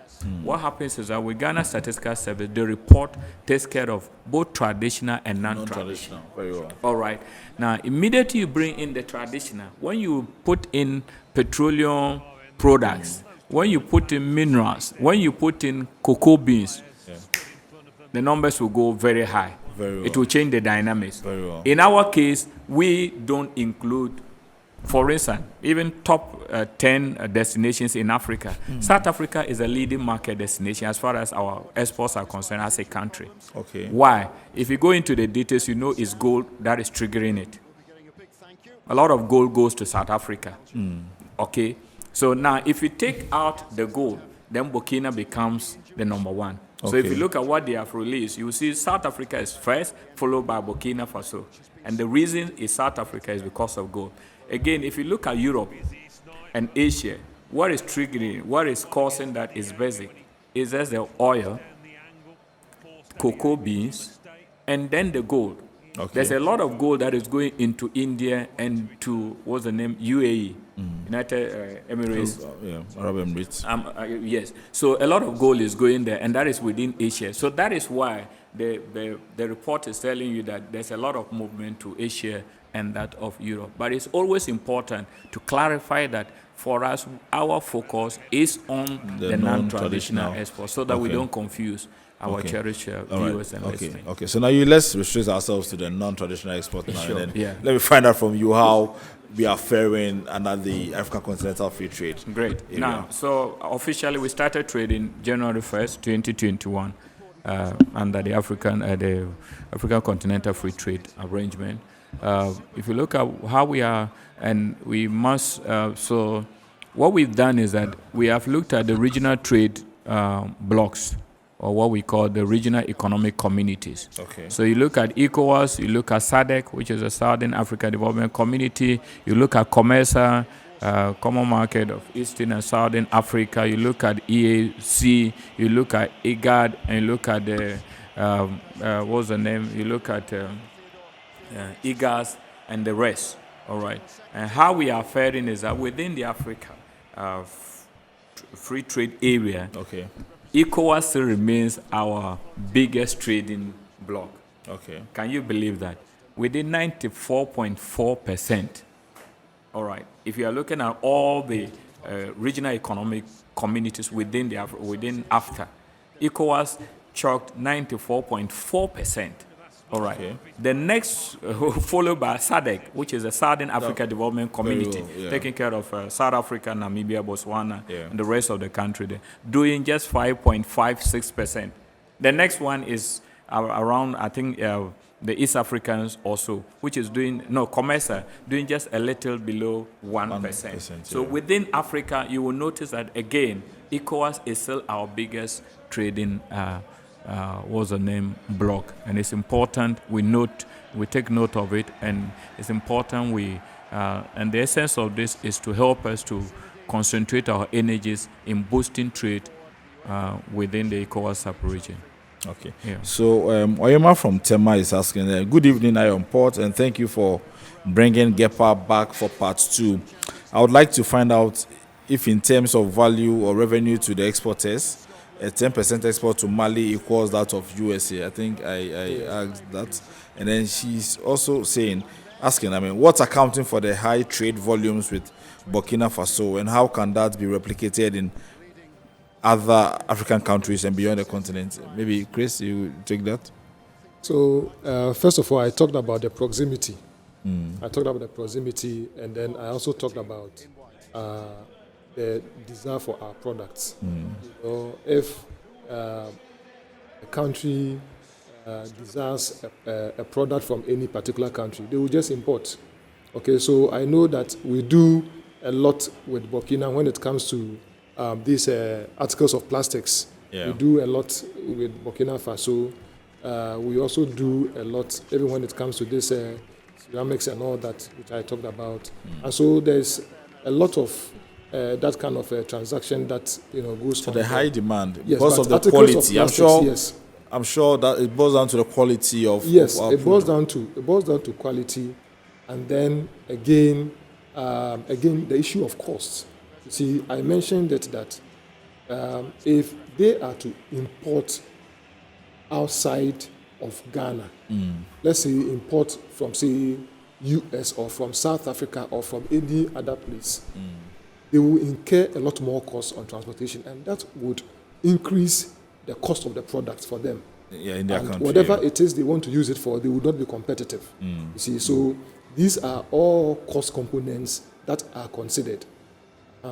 What happens is that with Ghana Statistical Service, the report takes care of both traditional and non-traditional. Very well. All right. Now, immediately you bring in the traditional, when you put in petroleum products, when you put in minerals, when you put in cocoa beans, the numbers will go very high. Very well. It will change the dynamics. Very well. In our case, we don't include, for instance, even top 10 destinations in Africa. South Africa is a leading market destination as far as our exports are concerned as a country. Okay. Why? If you go into the details, you know it's gold that is triggering it. A lot of gold goes to South Africa. Okay. So now, if you take out the gold, then Burkina becomes the number one. So if you look at what they have released, you will see South Africa is first, followed by Burkina Faso. And the reason is South Africa is because of gold. Again, if you look at Europe and Asia, what is triggering, what is causing that is basic. Is just the oil, cocoa beans, and then the gold. Okay. There's a lot of gold that is going into India and to, what's the name, UAE, United Emirates. Arab Emirates. Yes. So a lot of gold is going there, and that is within Asia. So that is why the report is telling you that there's a lot of movement to Asia and that of Europe. But it's always important to clarify that for us, our focus is on the non-traditional exports so that we don't confuse our cherished viewers and listeners. Okay, so now let's restrict ourselves to the non-traditional export now. Sure. And then let me find out from you how we are faring under the African Continental Free Trade. Great. area. Now, so officially we started trading January 1st, 2021 under the African Continental Free Trade Arrangement. If you look at how we are, and we must, so what we've done is that we have looked at the regional trade blocks, or what we call the regional economic communities. Okay. So you look at ECOWAS, you look at SADC, which is the Southern Africa Development Community, you look at COMESA, Common Market of Eastern and Southern Africa, you look at EAC, you look at IGAD, and you look at the, what's the name, you look at IGAS and the rest, all right? And how we are faring is that within the Africa free trade area, ECOWAS still remains our biggest trading bloc. Okay. Can you believe that? Within 94.4%. All right. If you are looking at all the regional economic communities within AFTA, ECOWAS chalked 94.4%. All right. Okay. The next, followed by SADC, which is the Southern Africa Development Community, taking care of South Africa, Namibia, Botswana, and the rest of the country there, doing just 5.56%. The next one is around, I think, the East Africans also, which is doing, COMESA, doing just a little below 1%. So within Africa, you will notice that, again, ECOWAS is still our biggest trading block, and it's important we take note of it, and it's important and the essence of this is to help us to concentrate our energies in boosting trade within the ECOWAS sub-region. Okay. Yeah. So Oyema from Tema is asking, good evening, Iron Port, and thank you for bringing GEPA back for part 2. I would like to find out if in terms of value or revenue to the exporters, a 10% export to Mali equals that of USA. I think I asked that. And then she's also asking, what's accounting for the high trade volumes with Burkina Faso, and how can that be replicated in other African countries and beyond the continent? Maybe, Chris, you take that? So, first of all, I talked about the proximity. I talked about the proximity, and then I also talked about the desire for our products. If a country desires a product from any particular country, they will just import. Okay, so I know that we do a lot with Burkina when it comes to these articles of plastics. We do a lot with Burkina Faso. We also do a lot even when it comes to this ceramics and all that, which I talked about. And so there's a lot of that kind of transaction that goes for the high demand because of the quality. I'm sure that it boils down to the quality of it boils down to quality, and then again the issue of cost. You see, I mentioned that if they are to import outside of Ghana, let's say import from, say, US or from South Africa or from any other place, they will incur a lot more costs on transportation, and that would increase the cost of the product for them. Yeah, in their country. Whatever it is they want to use it for, they would not be competitive. You see, so these are all cost components that are considered.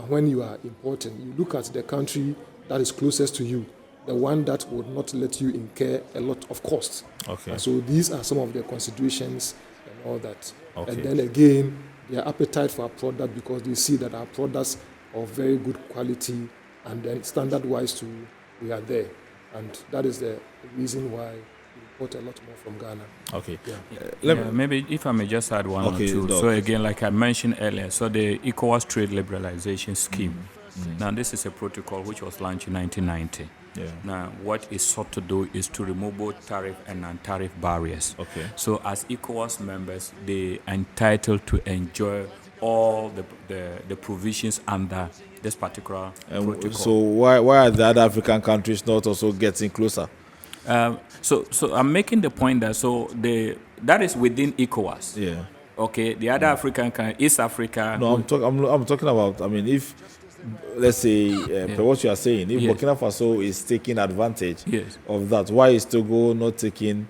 When you are importing, you look at the country that is closest to you, the one that would not let you incur a lot of costs. Okay. And so these are some of the considerations and all that. Okay. And then again, their appetite for our product, because they see that our products are of very good quality, and then standard-wise too, we are there. And that is the reason why we import a lot more from Ghana. Okay. Yeah. Maybe if I may just add one or two. Doc. So again, like I mentioned earlier, so the ECOWAS trade liberalization scheme. Now this is a protocol which was launched in 1990. Yeah. Now what is sought to do is to remove both tariff and non-tariff barriers. Okay. So as ECOWAS members, they are entitled to enjoy all the provisions under this particular protocol. So why are the other African countries not also getting closer? So I'm making the point that that is within ECOWAS. Yeah. Okay. The other African East Africa. No, I'm talking about. I mean, if let's say per what you are saying, if Burkina Faso is taking advantage of that, why is Togo not taking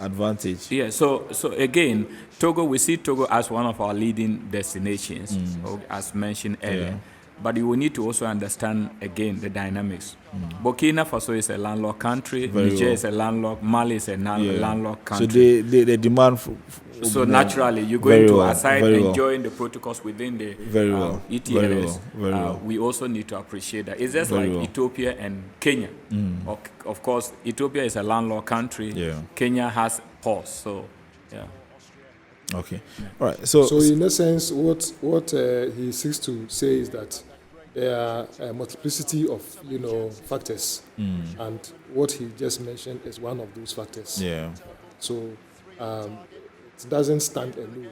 advantage? Yeah. So again, Togo, we see Togo as one of our leading destinations, as mentioned earlier. Yeah. But you will need to also understand, again, the dynamics. Burkina Faso is a landlocked country. Niger is a landlocked. Mali is a landlocked country. So they demand... So naturally, you're going to, aside enjoying the protocols within the ETEs, we also need to appreciate that. It's just like Ethiopia and Kenya. Of course, Ethiopia is a landlocked country. Yeah. Kenya has ports. So, yeah. Okay. All right. So in essence, what he seeks to say is that there are a multiplicity of factors, and what he just mentioned is one of those factors. Yeah. So it doesn't stand alone.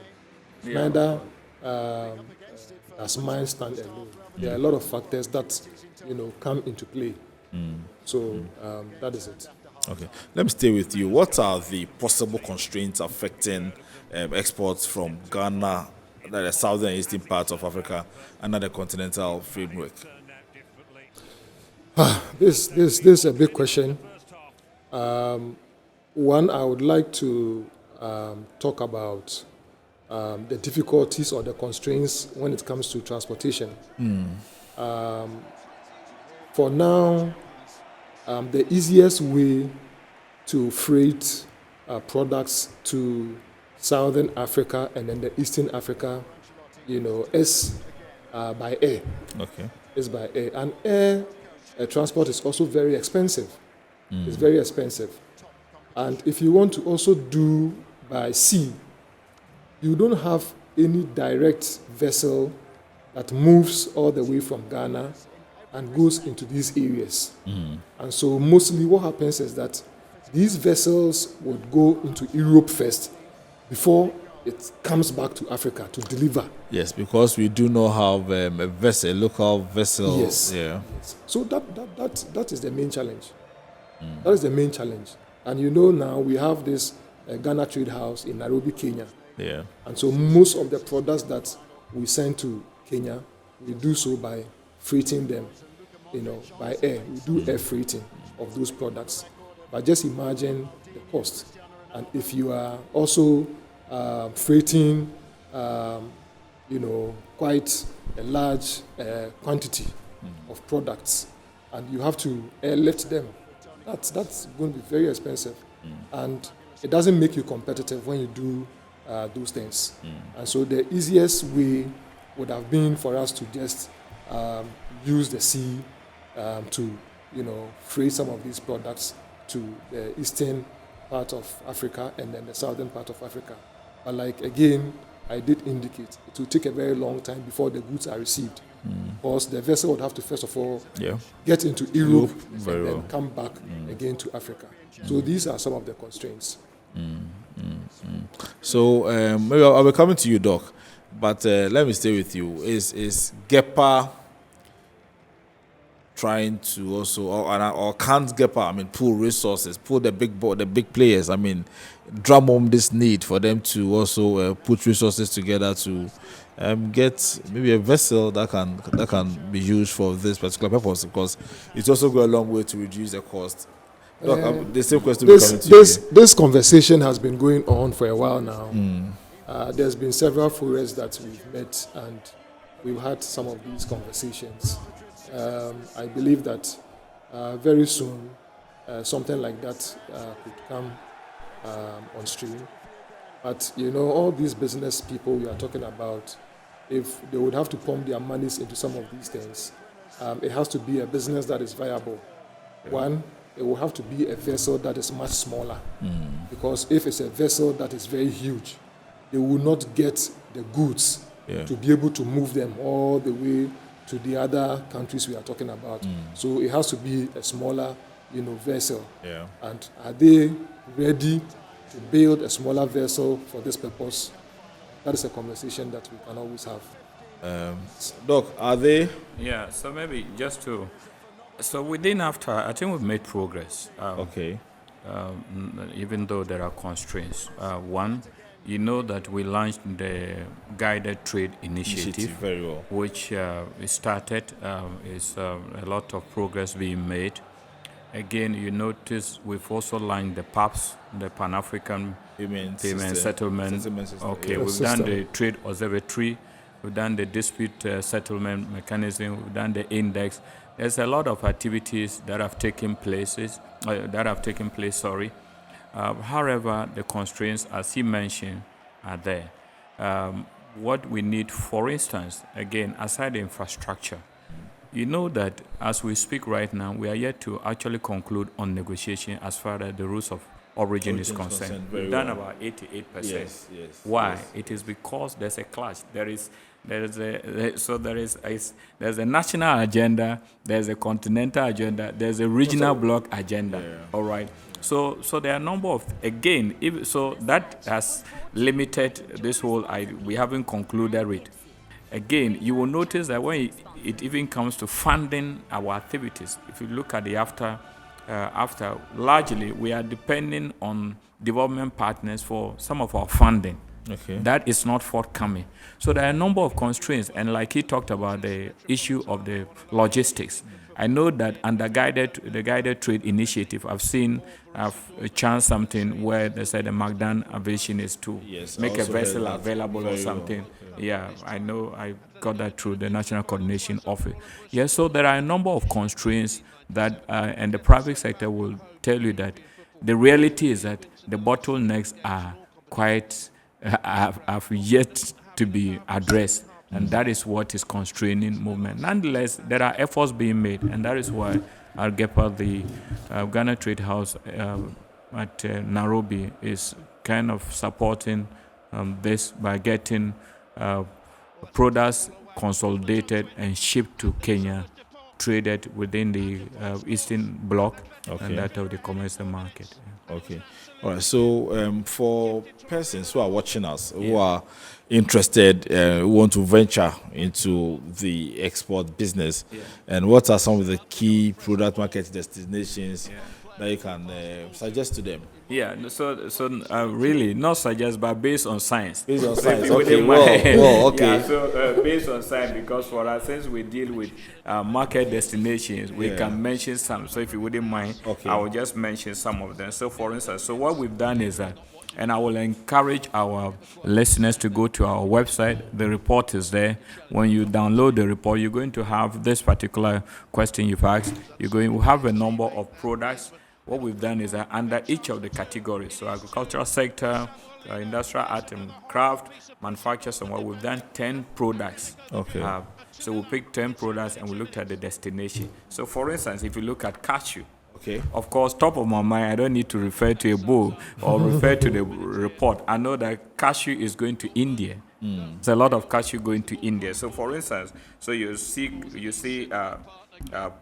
Neither does mine stand alone. There are a lot of factors that come into play. So that is it. Okay. Let me stay with you. What are the possible constraints affecting exports from Ghana, the southern and eastern parts of Africa, under the continental framework? This is a big question. One, I would like to talk about the difficulties or the constraints when it comes to transportation. For now, the easiest way to freight products to Southern Africa and then the Eastern Africa, is by air. Okay. Is by air. And air transport is also very expensive. It's very expensive. And if you want to also do by sea, you don't have any direct vessel that moves all the way from Ghana and goes into these areas. And so mostly what happens is that these vessels would go into Europe first before it comes back to Africa to deliver. Yes, because we do not have a local vessel. Yes. Yeah. Yes. So that is the main challenge. That is the main challenge. And now we have this Ghana Trade House in Nairobi, Kenya. Yeah. And so most of the products that we send to Kenya, we do so by freighting them, by air. We do air freighting of those products. But just imagine the cost. And if you are also freighting, quite a large quantity of products, and you have to airlift them, that's going to be very expensive. And it doesn't make you competitive when you do those things. And so the easiest way would have been for us to just use the sea to, freight some of these products to the eastern part of Africa and then the southern part of Africa. But like, again, I did indicate, it will take a very long time before the goods are received. Because the vessel would have to, first of all, get into Europe and then come back again to Africa. So these are some of the constraints. So maybe I'll be coming to you, Doc, but let me stay with you. Is GEPA trying to also or can't get power. I mean, pull resources, pull the big players. I mean, drum home this need for them to also put resources together to get maybe a vessel that can be used for this particular purpose, because it's also go a long way to reduce the cost. Look, the same question. This conversation has been going on for a while now. There's been several forums that we've met and we've had some of these conversations. I believe that very soon something like that could come on stream. But all these business people we are talking about, if they would have to pump their monies into some of these things, it has to be a business that is viable. One, it will have to be a vessel that is much smaller, because if it's a vessel that is very huge, they will not get the goods to be able to move them all the way to the other countries we are talking about. So it has to be a smaller, vessel. And are they ready to build a smaller vessel for this purpose? That is a conversation that we can always have. Doc, are they? Yeah, so maybe just to... So within after, I think we've made progress. Even though there are constraints. One, that we launched the Guided Trade Initiative, very well, which started. Is a lot of progress being made. Again, you notice we've also launched the PAPS, the Pan-African Payment Settlement. Okay, we've done the Trade Observatory, we've done the Dispute Settlement Mechanism, we've done the Index. There's a lot of activities that have taken place. However, the constraints, as he mentioned, are there. What we need, for instance, again, aside the infrastructure, that as we speak right now, we are yet to actually conclude on negotiation as far as the rules of origin is concerned. We've done about 88%. Yes. Why? Yes. It is because there's a clash. There's a national agenda, there's a continental agenda, there's a regional bloc agenda. All right. So there are a number of, again, so that has limited this whole, we haven't concluded it. Again, you will notice that when it even comes to funding our activities, if you look at the after, largely we are depending on development partners for some of our funding. Okay. That is not forthcoming. So there are a number of constraints, and like he talked about the issue of the logistics. I know that under the Guided Trade Initiative, I've chanced something where they said the Magdan aviation is to make a vessel available or something. Yeah, I know I got that through the National Coordination Office. Yes, so there are a number of constraints that, and the private sector will tell you that the reality is that the bottlenecks are quite, have yet to be addressed. And that is what is constraining movement. Nonetheless, there are efforts being made, and that is why ARGEPA, the Ghana Trade House at Nairobi, is kind of supporting this by getting products consolidated and shipped to Kenya, traded within the Eastern Bloc and that of the commercial market. Okay. All right. So for persons who are watching us, who are interested, who want to venture into the export business, and what are some of the key product market destinations that you can suggest to them? Yeah, so really not suggest, but based on science. Based on science, okay. Well, okay. Yeah, so based on science, because for us, since we deal with market destinations, we can mention some. So if you wouldn't mind, I will just mention some of them. So for instance, so what we've done is that, and I will encourage our listeners to go to our website. The report is there. When you download the report, you're going to have this particular question you've asked. You're going to have a number of products. What we've done is that under each of the categories, so agricultural sector, industrial art and craft, manufacturers, and what we've done 10 products. Okay. So we picked 10 products and we looked at the destination. So for instance, if you look at cashew, of course, top of my mind, I don't need to refer to a book or refer to the report. I know that cashew is going to India. There's a lot of cashew going to India. So for instance, so you see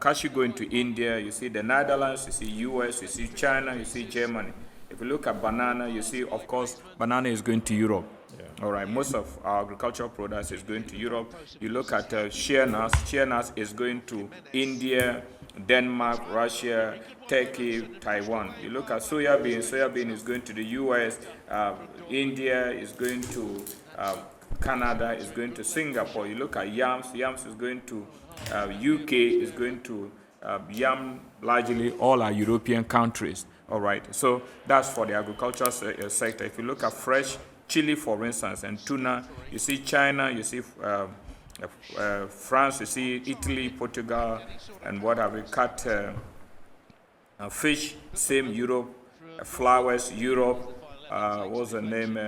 cashew going to India, you see the Netherlands, you see US, you see China, you see Germany. If you look at banana, you see, of course, banana is going to Europe. All right, most of our agricultural products is going to Europe. You look at shea nuts is going to India, Denmark, Russia, Turkey, Taiwan. You look at soybean is going to the US, India is going to Canada, is going to Singapore. You look at yams is going to UK, is going to yam largely all our European countries. All right, so that's for the agricultural sector. If you look at fresh chili, for instance, and tuna, you see China, you see France, you see Italy, Portugal, and what have we cut fish, same Europe, flowers, Europe, what's the name,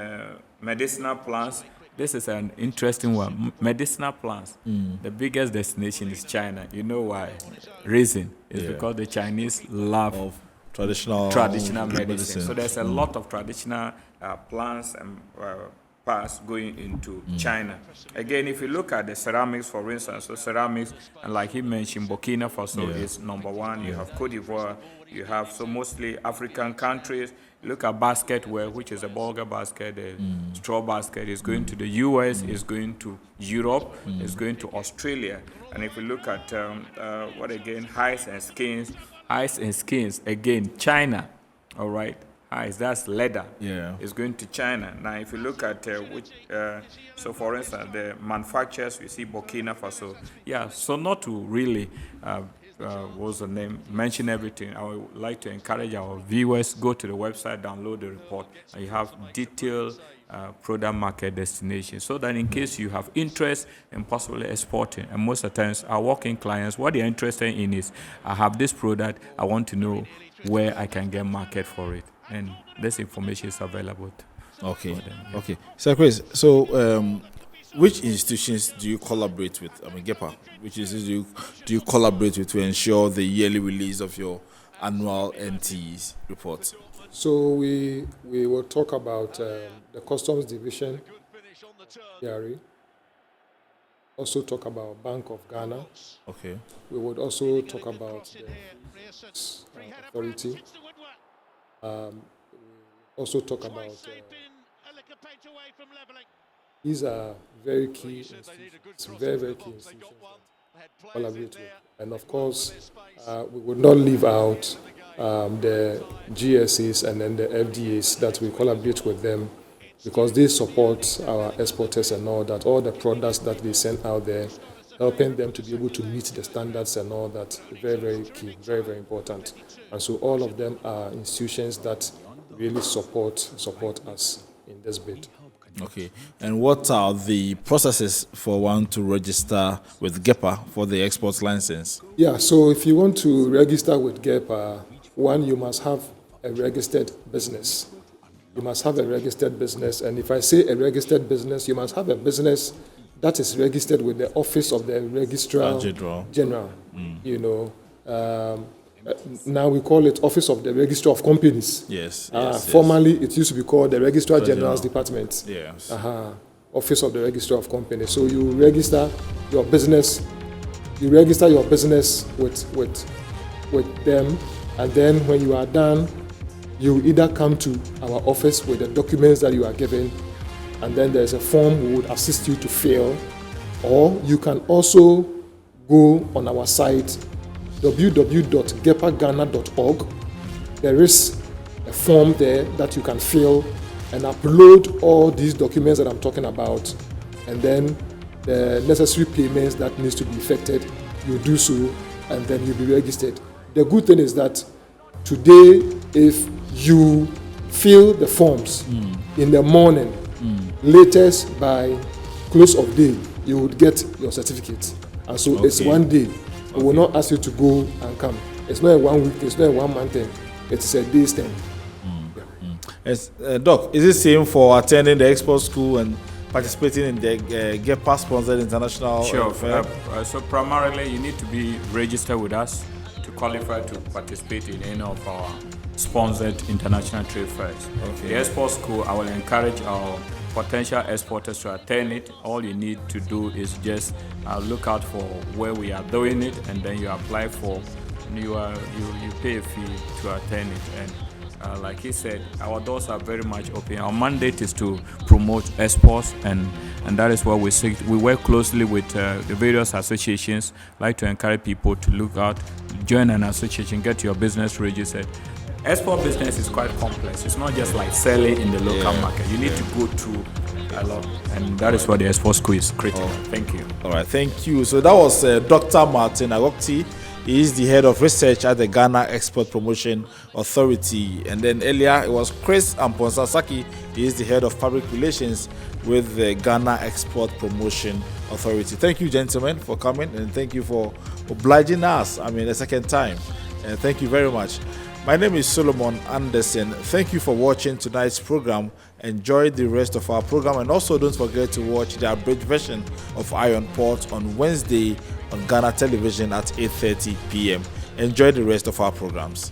medicinal plants. This is an interesting one. Medicinal plants. The biggest destination is China. You know why? Reason is because the Chinese love traditional medicine. So there's a lot of traditional plants and parts going into China. Again, if you look at the ceramics, for instance, so ceramics, and like he mentioned, Burkina Faso is number one. You have Cote d'Ivoire. You have mostly African countries. Look at basketware, which is a bulgur basket, the straw basket is going to the US, is going to Europe, is going to Australia. And if you look at hides and skins, again, China, all right, hides, that's leather, is going to China. Now, if you look at so for instance, the manufacturers, we see Burkina Faso. So not to really what's the name, mention everything. I would like to encourage our viewers, go to the website, download the report, and you have detailed product market destination, so that in case you have interest in possibly exporting, and most of the times our working clients, what they're interested in is, I have this product, I want to know where I can get market for it, and this information is available for them. Yeah. So Chris, so which institutions do you collaborate with? I mean, GEPA, which institutions do you collaborate with to ensure the yearly release of your annual NTEs reports? So we will talk about the Customs Division, DRE. Also talk about Bank of Ghana. Okay. We would also talk about the Authority. We also talk about these are very key institutions, very key institutions that collaborate with. And of course, we would not leave out the GSAs and then the FDAs that we collaborate with them, because they support our exporters and all that, all the products that they send out there, helping them to be able to meet the standards and all that, very, very key, very, very important. And so all of them are institutions that really support us in this bid. Okay. And what are the processes for one to register with GEPA for the export license? Yeah, so if you want to register with GEPA, one, you must have a registered business. You must have a registered business. And if I say a registered business, you must have a business that is registered with the Office of the Registrar General. You know, now we call it Office of the Registrar of Companies. Yes. Formerly, it used to be called the Registrar General's Department. Yes. Office of the Registrar of Companies. So you register your business. You register your business with them, and then when you are done, you either come to our office with the documents that you are given, and then there's a form we would assist you to fill, or you can also go on our site www.gepagana.org. There is a form there that you can fill and upload all these documents that I'm talking about, and then the necessary payments that needs to be effected, you do so, and then you'll be registered. The good thing is that today, if you fill the forms in the morning, latest by close of day, you would get your certificate. And so it's 1 day. We will not ask you to go and come. It's not a 1 week, it's not a 1 month thing. It's a day's thing. Yes, Doc, is it same for attending the export school and participating in the GEPA sponsored international fair? So primarily you need to be registered with us to qualify to participate in any of our sponsored international trade fairs. Okay. The export school, I will encourage our potential exporters to attend it. All you need to do is just look out for where we are doing it, and then you apply for, you pay a fee to attend it. And like he said, our doors are very much open. Our mandate is to promote exports, and that is what we seek. We work closely with the various associations. Like to encourage people to look out, join an association, get your business registered. Export business is quite complex. It's not just like selling in the local market. You need to go through a lot, and that is what the export school is creating. Thank you. All right, thank you. So that was Dr. Martin Agokti. He is the head of research at the Ghana Export Promotion Authority. And then earlier it was Chris Amponsasaki. He is the head of public relations with the Ghana Export Promotion Authority. Thank you, gentlemen, for coming, and thank you for obliging us. A second time. And thank you very much. My name is Solomon Anderson. Thank you for watching tonight's program. Enjoy the rest of our program, and also don't forget to watch the abridged version of Iron Port on Wednesday on Ghana Television at 8:30 p.m. Enjoy the rest of our programs.